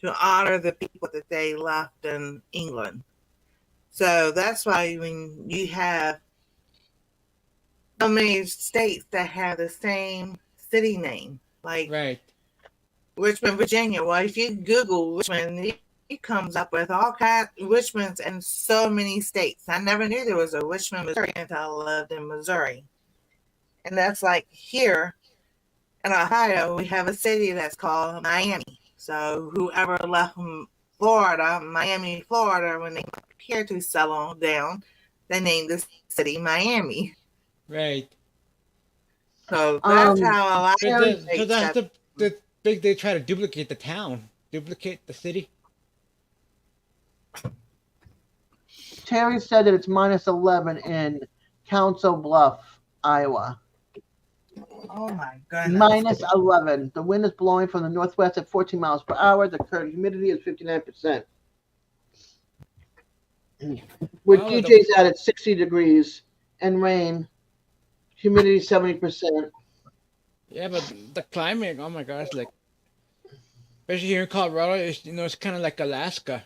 to honor the people that they left in England. So that's why when you have so many states that have the same city name, like Right. Richmond, Virginia. Well, if you Google Richmond, it comes up with all kinds of Richmonds in so many states. I never knew there was a Richmond, Missouri until I lived in Missouri. And that's like here in Ohio, we have a city that's called Miami. So whoever left from Florida, Miami, Florida, when they came up here to settle down, they named the city Miami. Right. So that's how a lot So of states that's have. the big. They try to duplicate the town, duplicate the city. Terry said that it's minus 11 in Council Bluff, Iowa. Oh my goodness. Minus 11. The wind is blowing from the northwest at 14 miles per hour. The current humidity is 59%. With Wow, DJ's at 60 degrees and rain, humidity 70%. Yeah, but the climate, oh my gosh, like, especially here in Colorado, it's kind of like Alaska.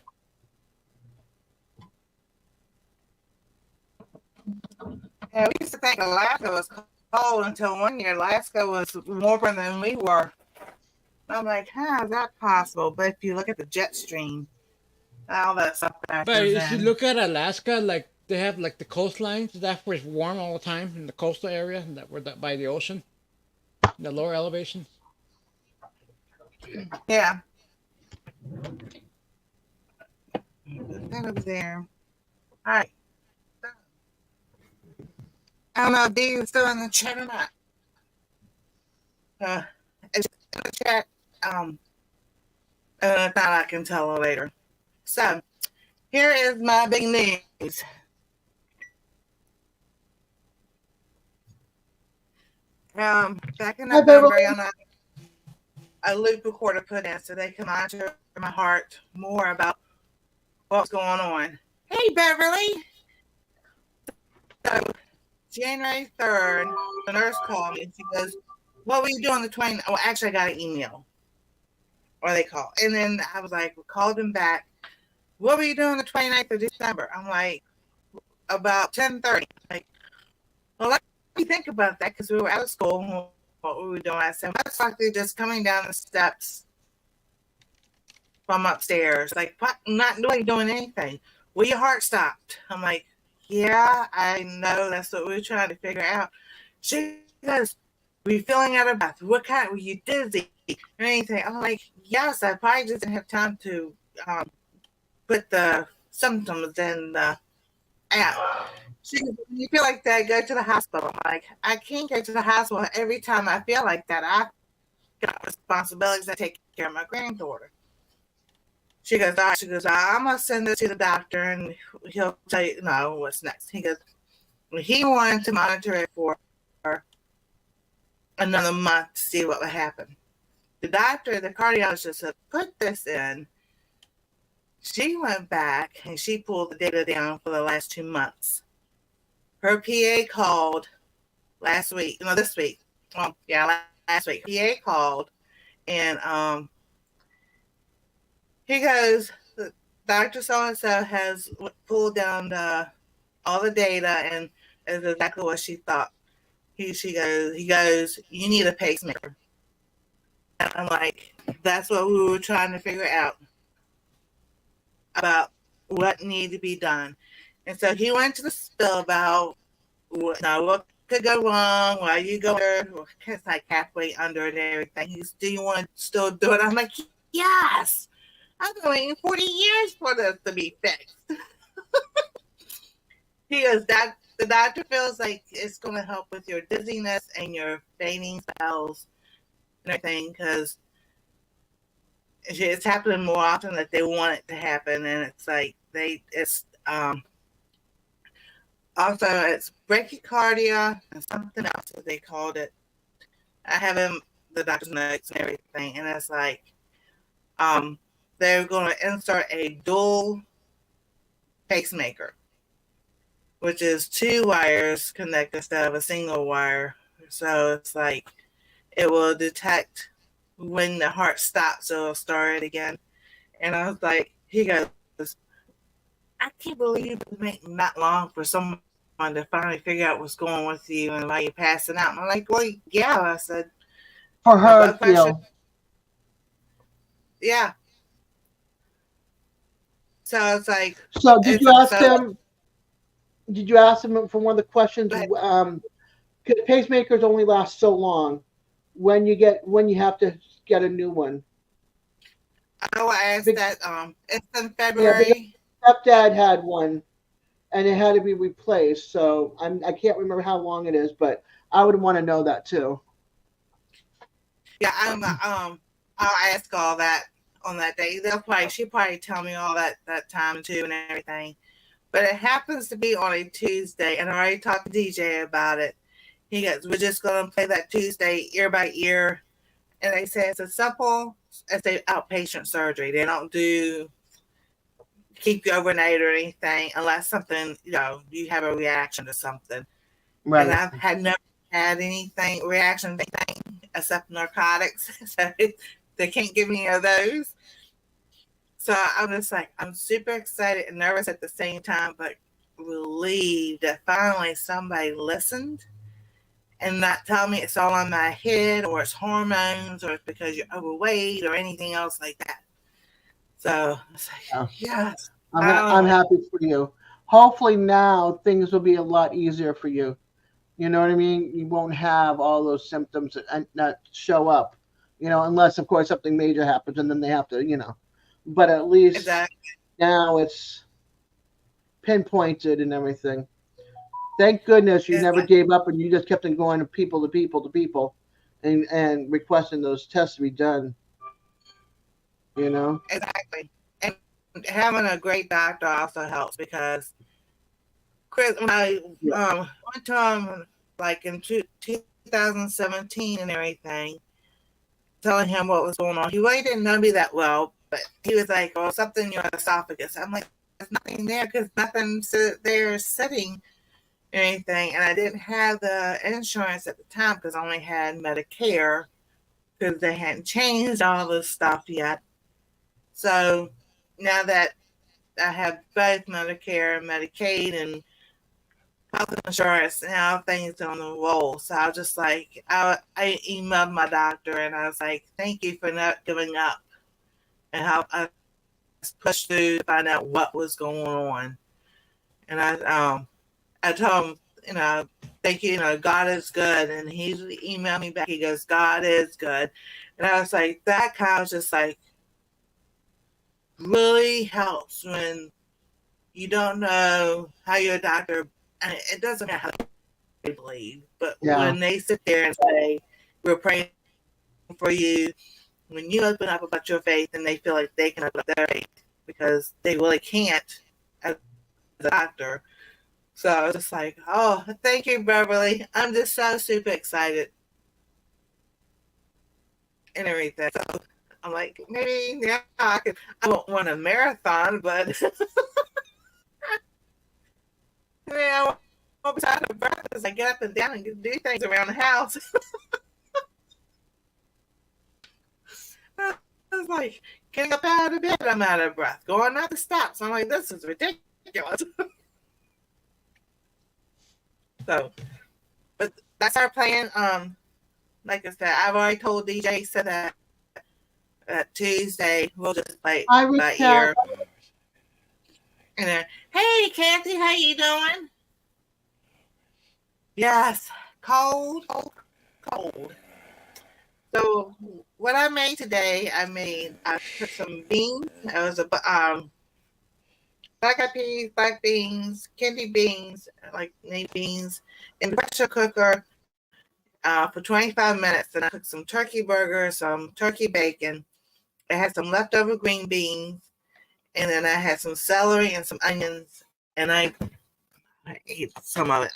Yeah, we used to think Alaska was cold until one year Alaska was warmer than we were. I'm like, how is that possible? But if you look at the jet stream, all that stuff But factors if you in. look at Alaska, like they have like the coastlines, that's where it's warm all the time in the coastal area, by the ocean, in the lower elevations. Yeah. Put that over there. All right. I don't know if Dee is still in the chat or not. It's in the chat. If not, I can tell her later. So, here is my big news. Back in November, a loop recorder put in so they can monitor my heart more about what's going on. Hey, Beverly. So, January 3rd, the nurse called me and she goes, what were you doing the 20th? Oh, actually, I got an email. Or they called. And then I was like, we called them back. What were you doing the 29th of December? I'm like, about 10:30. Like, well, let me think about that because we were out of school. What we were doing, I said, that's like they're just coming down the steps from upstairs. Like, what? Not really doing anything. Well, your heart stopped. I'm like, yeah, I know. That's what we were trying to figure out. She goes, were you feeling out of breath? What kind? Were you dizzy or anything? I'm like, yes, I probably just didn't have time to put the symptoms in the app. She goes, when you feel like that, go to the hospital. I'm like, I can't go to the hospital every time I feel like that. I got responsibilities. I take care of my granddaughter. She goes, all right. She goes, I'm going to send this to the doctor and he'll tell you, no, what's next. He goes, he wanted to monitor it for another month to see what would happen. The doctor, the cardiologist said, put this in. She went back and she pulled the data down for the last 2 months. Her PA called this week. Last week. PA called and he goes, Dr. So-and-so has pulled down all the data and is exactly what she thought. He goes, you need a pacemaker. And I'm like, that's what we were trying to figure out about what needed to be done. And so he went to the spill about what could go wrong, why you go there, it's like halfway under it and everything. He's, do you want to still do it? I'm like, yes. I've been waiting 40 years for this to be fixed. He goes, the doctor feels like it's going to help with your dizziness and your fainting spells and everything because it's happening more often than they want it to happen. And it's like, also it's bradycardia and something else that they called it. I have the doctor's notes and everything. And it's like, they're going to insert a dual pacemaker, which is 2 wires connected instead of a single wire. So it's like it will detect when the heart stops, so it'll start it again. And I was like, he goes, I can't believe it went not long for someone to finally figure out what's going on with you and why you're passing out. And I'm like, well, yeah. I said, for her, yeah. So it's like. So did you ask him? Did you ask him for one of the questions? Pacemakers only last so long. When you have to get a new one. Oh, I asked that. It's in February. Yeah, stepdad had one, and it had to be replaced. So I can't remember how long it is, but I would want to know that too. Yeah, I'll ask all that on that day. She'll probably tell me all that time too and everything. But it happens to be on a Tuesday, and I already talked to DJ about it. He goes, we're just going to play that Tuesday ear by ear. And they say it's a simple, it's an outpatient surgery. They don't do keep you overnight or anything unless something, you have a reaction to something. Right. And I've never had anything, reaction to anything except narcotics. So they can't give me any of those. So I'm just like, I'm super excited and nervous at the same time, but relieved that finally somebody listened and not tell me it's all on my head or it's hormones or it's because you're overweight or anything else like that. So it's like, yes. I'm happy for you. Hopefully now things will be a lot easier for you. You know what I mean? You won't have all those symptoms that show up, unless, of course, something major happens and then they have to, but at least Now it's pinpointed and everything. Thank goodness you It's never like, gave up and you just kept on going to people and requesting those tests to be done. You know? exactly. And having a great doctor also helps because Chris, when I Yeah. went to him like in 2017 and everything, telling him what was going on, he really didn't know me that well, but he was like, "Oh, something in your esophagus." I'm like, "There's nothing there because nothing's there sitting or anything," and I didn't have the insurance at the time because I only had Medicare because they hadn't changed all this stuff yet. So now that I have both Medicare and Medicaid and health insurance, now things on the roll. So I was just like, I emailed my doctor and I was like, thank you for not giving up and how I pushed through to find out what was going on. And I told him, thank you, God is good. And he emailed me back. He goes, God is good. And I was like, that kind of just like really helps when you don't know how your doctor, and it doesn't matter how they believe, but Yeah. when they sit there and say, we're praying for you, when you open up about your faith and they feel like they can open up their faith because they really can't as a doctor. So I was just like, oh, thank you, Beverly. I'm just so super excited and everything. So I'm like, maybe now I won't want a marathon, but yeah, I'll be out of breath as I get up and down and do things around the house. I was like, getting up out of bed, I'm out of breath. Going out the steps, I'm like, this is ridiculous. So, but that's our plan. Like I said, I've already told DJ so that Tuesday we'll just play Hi, by Rich Cat. ear. And then, hey, Kathy, how you doing? Yes, cold. So what I made today, I put some beans. It was a black peas, black beans, kidney beans, like navy beans, in the pressure cooker for 25 minutes. And I cooked some turkey burgers, some turkey bacon. I had some leftover green beans, and then I had some celery and some onions, and I ate some of it.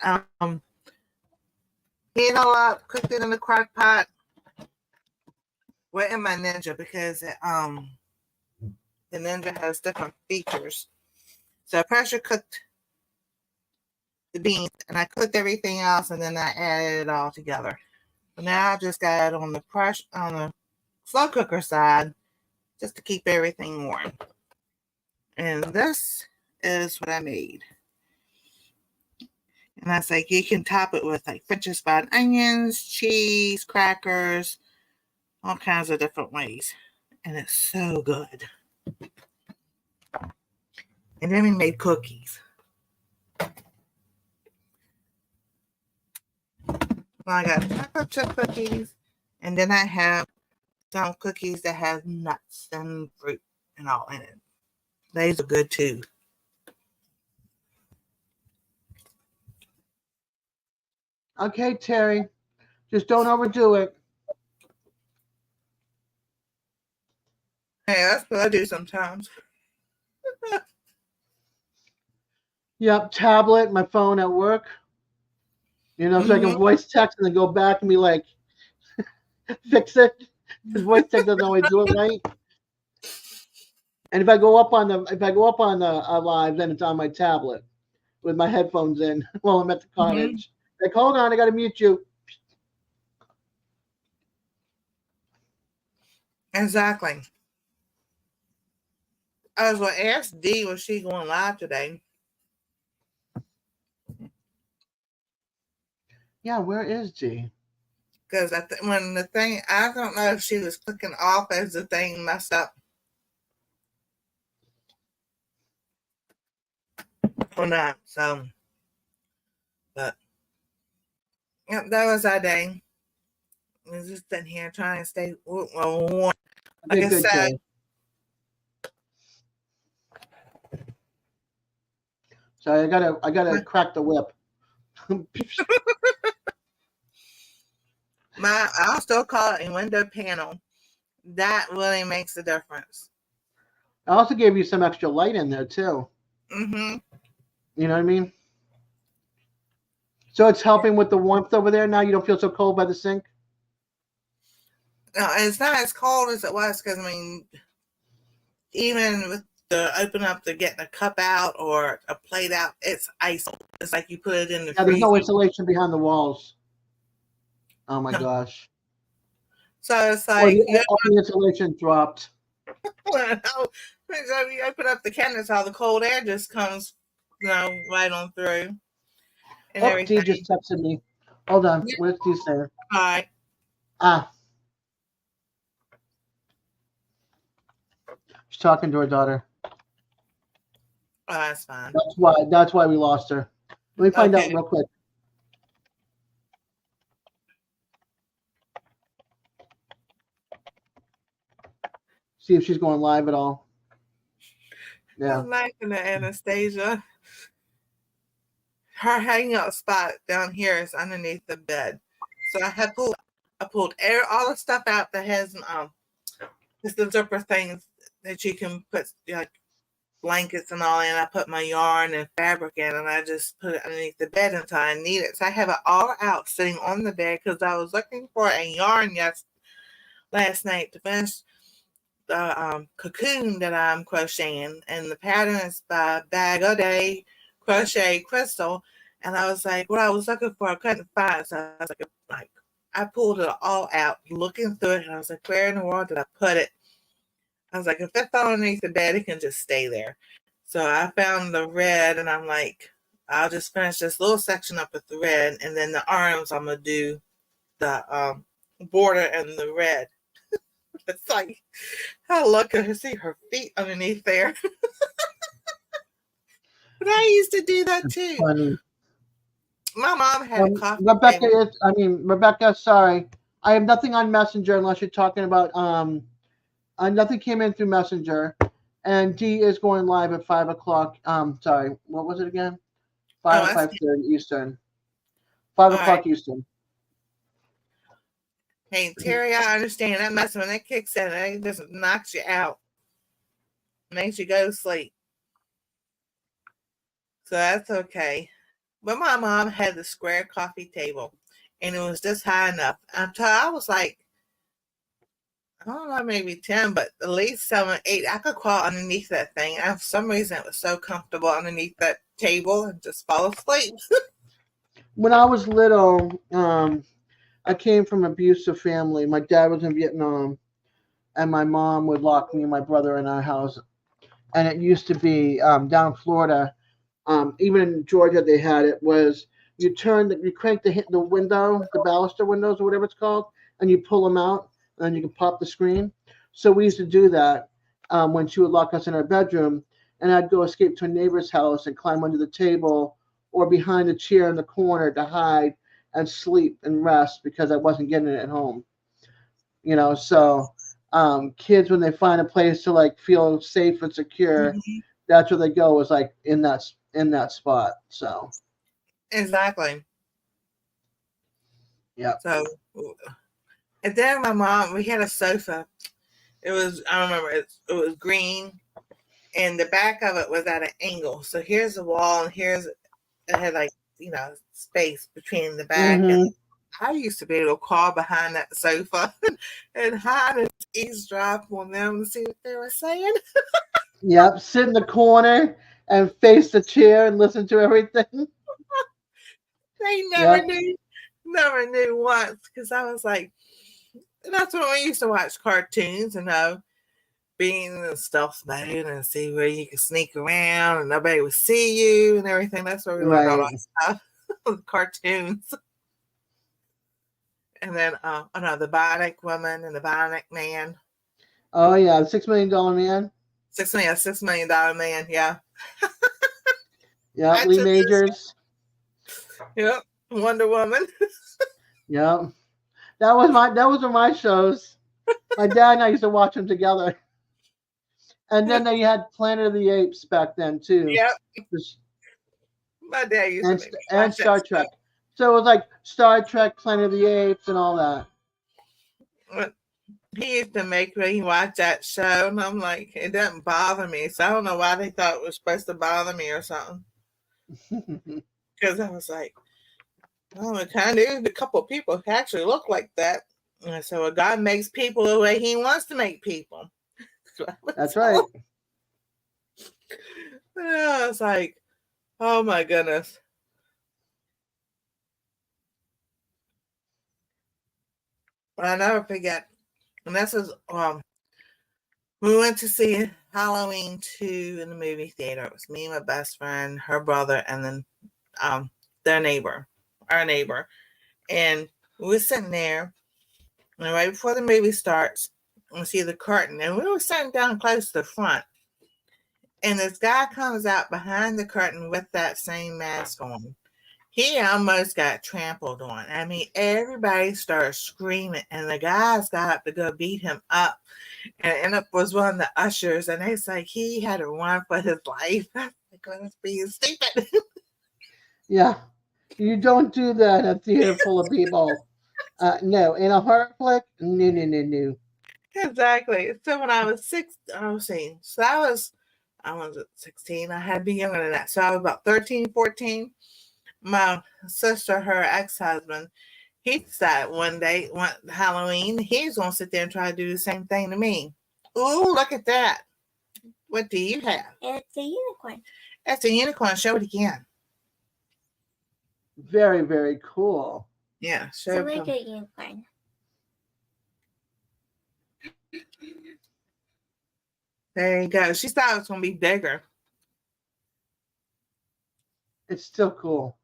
Heat it all up, cooked it in the crock pot. Went in my Ninja because the Ninja has different features. So I pressure cooked the beans and I cooked everything else and then I added it all together. But now I just got it on the slow cooker side just to keep everything warm. And this is what I made. And that's like you can top it with like French fried onions, cheese, crackers, all kinds of different ways. And it's so good. And then we made cookies. Well, I got chocolate chip cookies, and then I have some cookies that have nuts and fruit and all in it. These are good too. Okay, Terry. Just don't overdo it. Hey, that's what I do sometimes. Yep, tablet, my phone at work. So I can voice text and then go back and be like, fix it. Because voice text doesn't always do it right. And if I go up on the live, then it's on my tablet with my headphones in while I'm at the cottage. Like, hold on, I gotta mute you. Exactly. I was going to ask Dee, was she going live today? Yeah, where is G? Because when the thing, I don't know if she was clicking off as the thing messed up or not. So, but yep, that was our day. We was just sitting here trying to stay warm. Like I said, Jay. Sorry, I gotta crack the whip. I'll still call it a window panel. That really makes a difference. I also gave you some extra light in there too. Mm-hmm. You know what I mean? So it's helping with the warmth over there now. You don't feel so cold by the sink. No, it's not as cold as it was because, I mean, even with the open up to getting a cup out or a plate out, it's ice. It's like you put it in the Yeah, there's no freezer. insulation behind the walls. Oh my gosh. So it's Or like, all the insulation dropped. so you open up the cabinets, all the cold air just comes, right on through. And Oh, everything. Dee just texted me. Hold on. Yeah. What did Dee say? All right. Ah. She's talking to her daughter. Oh, that's fine. That's why we lost her. Let me find out Okay. real quick. See if she's going live at all. Yeah. I'm liking the Anastasia. Her hangout spot down here is underneath the bed. So I pulled all the stuff out that has just the zipper things that you can put like blankets and all in. I put my yarn and fabric in, and I just put it underneath the bed until I need it. So I have it all out sitting on the bed because I was looking for a yarn last night to finish the cocoon that I'm crocheting, and the pattern is by Bag O' Day Crochet Crystal. And I was like, what I was looking for, I couldn't find. So I was like, I pulled it all out, looking through it, and I was like, where in the world did I put it? I was like, if it fell underneath the bed, it can just stay there. So I found the red, and I'm like, I'll just finish this little section up with the red, and then the arms, I'm going to do the border and the red. It's like, I look at her, see her feet underneath there. But I used to do that too. Funny. My mom had a coffee Rebecca, table. Rebecca, sorry. I have nothing on Messenger unless you're talking about nothing came in through Messenger. And Dee is going live at 5 o'clock. Sorry, what was it again? 5:30 Eastern. 5 All o'clock right. Eastern. Hey, Terry, I understand that mess when it kicks in, it just knocks you out. Makes you go to sleep. So that's okay. But my mom had the square coffee table, and it was just high enough. Until I was like, I don't know, maybe 10, but at least 7, 8. I could crawl underneath that thing. And for some reason, it was so comfortable underneath that table and just fall asleep. When I was little, I came from an abusive family. My dad was in Vietnam, and my mom would lock me and my brother in our house. And it used to be down in Florida. Even in Georgia, they had it. Was you crank the window, the baluster windows or whatever it's called, and you pull them out, and then you can pop the screen. So we used to do that when she would lock us in our bedroom, and I'd go escape to a neighbor's house and climb under the table or behind a chair in the corner to hide and sleep and rest because I wasn't getting it at home. So kids, when they find a place to like feel safe and secure, that's where they go, is like in that spot. So Exactly. yeah. So, and then my mom, we had a sofa. I remember it was green, and the back of it was at an angle. So here's the wall, and it had like, space between the back. And I used to be able to crawl behind that sofa and hide and eavesdrop on them and see what they were saying. Yep. Sit in the corner and face the chair and listen to everything. They never knew once, because I was like, that's when we used to watch cartoons, being in the stealth mode and see where you could sneak around and nobody would see you and everything. That's where we learned all that stuff, cartoons. And then, the Bionic Woman and the Bionic Man. Oh yeah, $6 Million Man. $6 million man, yeah. Yeah, Lee Majors. Yep, Wonder Woman. Yep. That was my shows. My dad and I used to watch them together. And then they had Planet of the Apes back then too. Yep. My dad used to and make me and watch that Star stuff. Trek. So it was like Star Trek, Planet of the Apes, and all that. But he used to make me watch that show, and I'm like, it doesn't bother me. So I don't know why they thought it was supposed to bother me or something. Because I was like, oh, it kind of is. A couple of people actually look like that. And so God makes people the way He wants to make people. That's right. I was like, oh my goodness. I'll never forget. And this is we went to see Halloween 2 in the movie theater. It was me, my best friend, her brother, and then our neighbor. And we were sitting there, and right before the movie starts, we see the curtain, and we were sitting down close to the front. And this guy comes out behind the curtain with that same mask on. He almost got trampled on. I mean, everybody started screaming, and the guys got up to go beat him up. And it was one of the ushers, and they say he had to run for his life. I was like, well, that's being stupid. Yeah, you don't do that in a theater full of people. No, in a horror flick, no. Exactly. So when I was 16, so I was 16. I had to be younger than that. So I was about 13, 14. My sister, her ex-husband, he decided one Halloween, he's going to sit there and try to do the same thing to me. Ooh, look at that. What do you have? It's a unicorn. That's a unicorn. Show it again. Very, very cool. Yeah, It's show like it. a unicorn. There you go. She thought it was going to be bigger. It's still cool.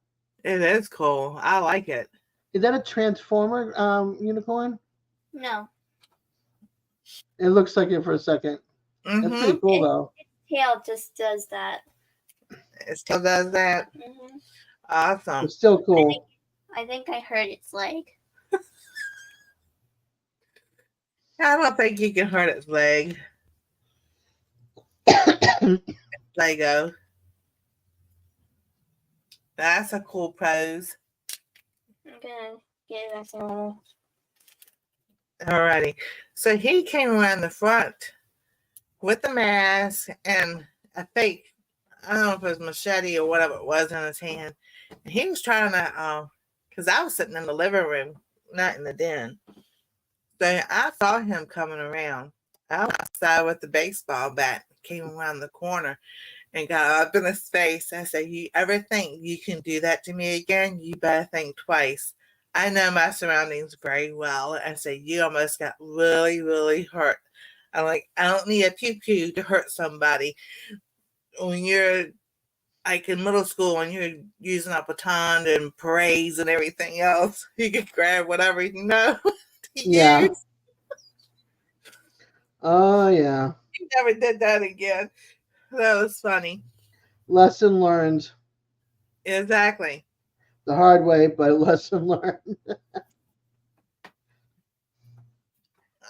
It is cool. I like it. Is that a Transformer unicorn? No. It looks like it for a second. That's pretty cool, though. Tail just does that. It still does that. Awesome. It's still cool. I think I heard its leg. I don't think you can hurt its leg. Lego. That's a cool pose. I'm gonna get it back to normal. Alrighty. So he came around the front with the mask and a fake, I don't know if it was machete or whatever it was in his hand. And he was trying to, because I was sitting in the living room, not in the den. So I saw him coming around. I was outside with the baseball bat, came around the corner and got up in his face. I said, you ever think you can do that to me again? You better think twice. I know my surroundings very well. I said, you almost got really, really hurt. I'm like, I don't need a pew-pew to hurt somebody. When you're like in middle school and you're using a baton and parades and everything else, you can grab whatever you know. Yeah. Oh, yeah. He never did that again. That was funny. Lesson learned. Exactly. The hard way, but lesson learned.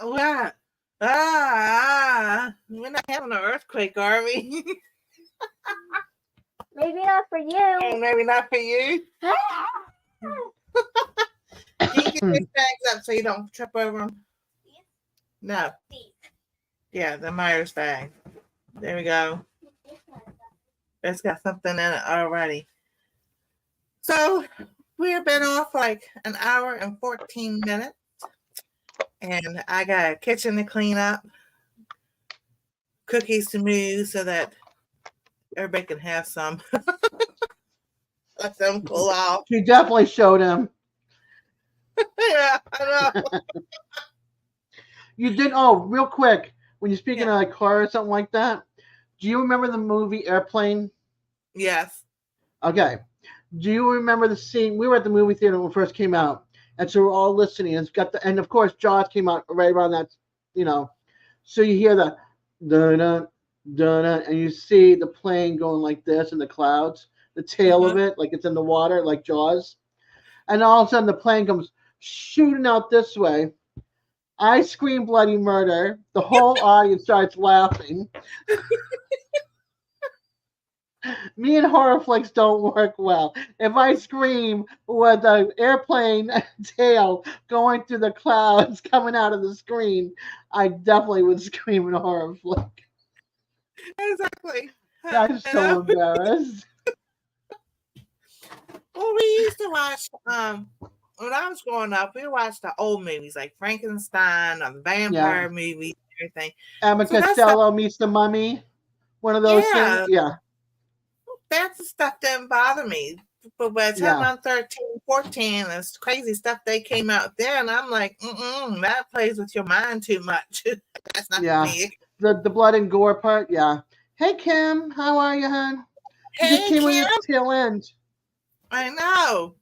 What? We're not having an earthquake, are we? Maybe not for you. Maybe not for you. Can you get these bags up so you don't trip over them? No. Yeah, the Myers bag. There we go. It's got something in it already. So we've been off like an hour and 14 minutes. And I got a kitchen to clean up, cookies to move so that everybody can have some. Let them cool off. She definitely showed him. Yeah, I know. You did. Oh, real quick. When you're speaking of a car or something like that, do you remember the movie Airplane? Yes. Okay. Do you remember the scene? We were at the movie theater when it first came out, and so we're all listening. And of course, Jaws came out right around that, So you hear the dun dun, and you see the plane going like this in the clouds, the tail of it, like it's in the water, like Jaws. And all of a sudden, the plane comes shooting out this way. I scream bloody murder. The whole audience starts laughing. Me and horror flicks don't work well. If I scream with an airplane tail going through the clouds coming out of the screen, I definitely would scream in a horror flick. Exactly. I'm so embarrassed. Well, we used to watch when I was growing up, we watched the old movies like Frankenstein, the vampire movies, everything. Abbott So that's Costello meets the mummy. One of those Yeah. things. Yeah. That stuff didn't bother me. But by the time Yeah. I'm 13, 14, this crazy stuff they came out then, I'm like, that plays with your mind too much. That's not Yeah. me. The blood and gore part. Yeah. Hey Kim, how are you, hon? You just Hey, came on Kim, your tail end. I know.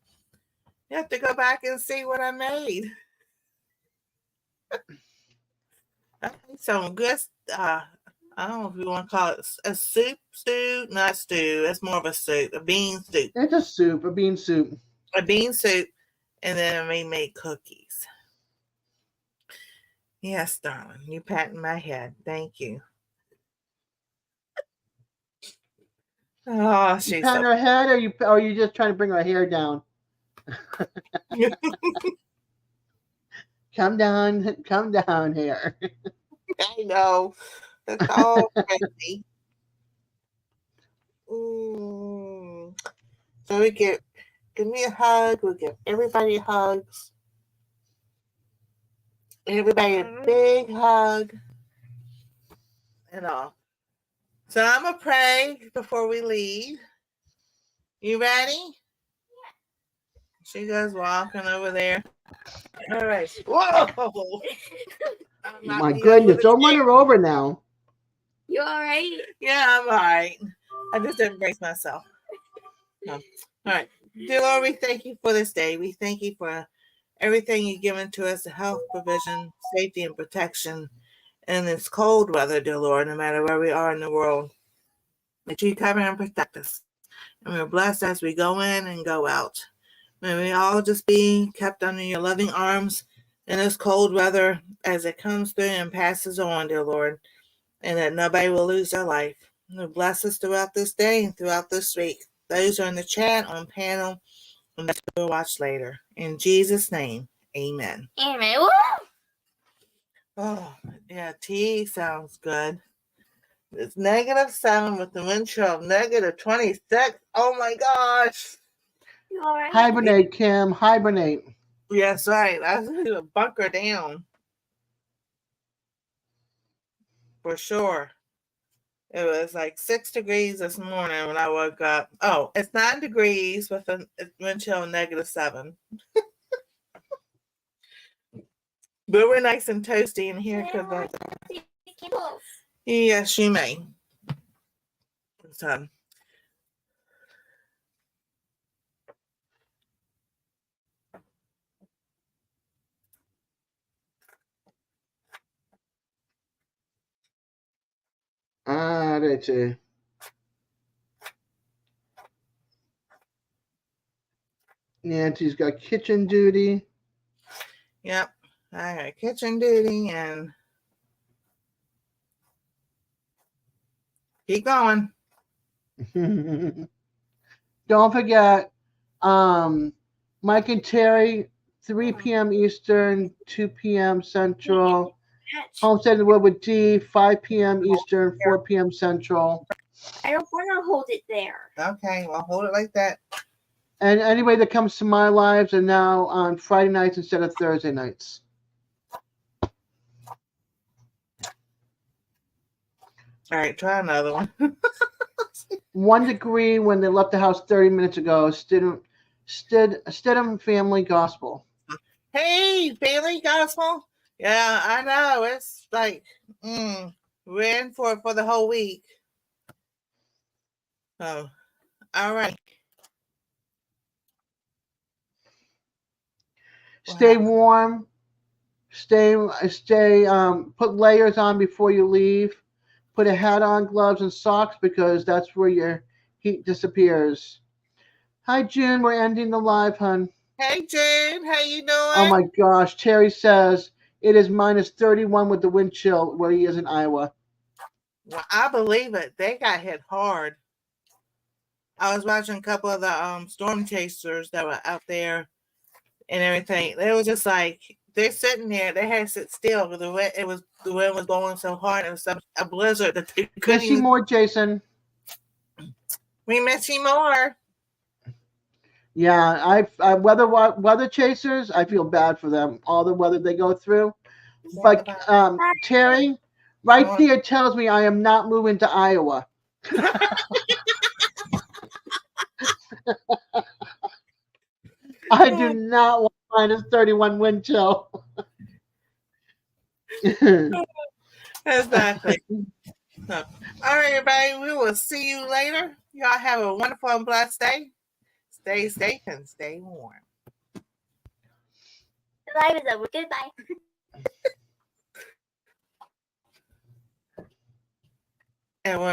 You have to go back and see what I made. I made some good, I don't know if you want to call it a soup stew. Not stew. It's more of a soup, a bean soup. It's a soup, a bean soup. A bean soup, and then we made cookies. Yes, darling. You patting my head. Thank you. Oh, You she's patting so her head, or are you just trying to bring her hair down? Come down here. I know. It's all crazy. So we give me a hug. We give everybody hugs. Everybody a big hug. And all. So I'm going to pray before we leave. You ready? She goes walking over there. All right. Whoa! My goodness, don't run her over now. You all right? Yeah, I'm all right. I just didn't brace myself. No. All right. Dear Lord, we thank you for this day. We thank you for everything you've given to us, the health, provision, safety, and protection in this cold weather, dear Lord, no matter where we are in the world. That you cover and protect us. And we're blessed as we go in and go out. May we all just be kept under your loving arms in this cold weather as it comes through and passes on, dear Lord, and that nobody will lose their life. And bless us throughout this day and throughout this week. Those are in the chat, on panel, and that we'll watch later. In Jesus' name, amen. Amen. Woo! Oh, yeah, tea sounds good. It's -7 with the wind chill of -26. Oh my gosh. You all right? Hibernate, Kim. Hibernate. Yes, right. I was going to bunker down. For sure. It was like 6 degrees this morning when I woke up. Oh, it's 9 degrees with a wind chill of -7. But we're nice and toasty in here because yes, you may. So, Richie. Nancy's got kitchen duty. yep. I got kitchen duty and keep going. Don't forget, Mike and Terry, 3 p.m. Eastern, 2 p.m. Central. Homestead in the Wood with D, 5 p.m. Eastern, 4 p.m. Central. I don't want to hold it there. Okay, well, hold it like that. And anybody that comes to my lives are now on Friday nights instead of Thursday nights. All right, try another one. 1 degree when they left the house 30 minutes ago. Stidham Family Gospel. Hey, family gospel. Yeah, I know. It's like we're in for it for the whole week. Oh, all right. Stay warm. Put layers on before you leave. Put a hat on, gloves, and socks because that's where your heat disappears. Hi, June. We're ending the live, hon. Hey, June. How you doing? Oh, my gosh. Terry says it is -31 with the wind chill where he is in Iowa. Well, I believe it. They got hit hard. I was watching a couple of the storm chasers that were out there and everything. They were just like they're sitting there. They had to sit still because the wind was blowing so hard. It was a blizzard that they couldn't Miss you even. more, Jason. We miss you more. Yeah, I weather chasers. I feel bad for them. All the weather they go through. But Terry, right there tells me I am not moving to Iowa. I do not want -31 wind chill. Exactly. So, all right, everybody. We will see you later. Y'all have a wonderful and blessed day. Stay safe and stay warm. The live is over. Goodbye. Everyone.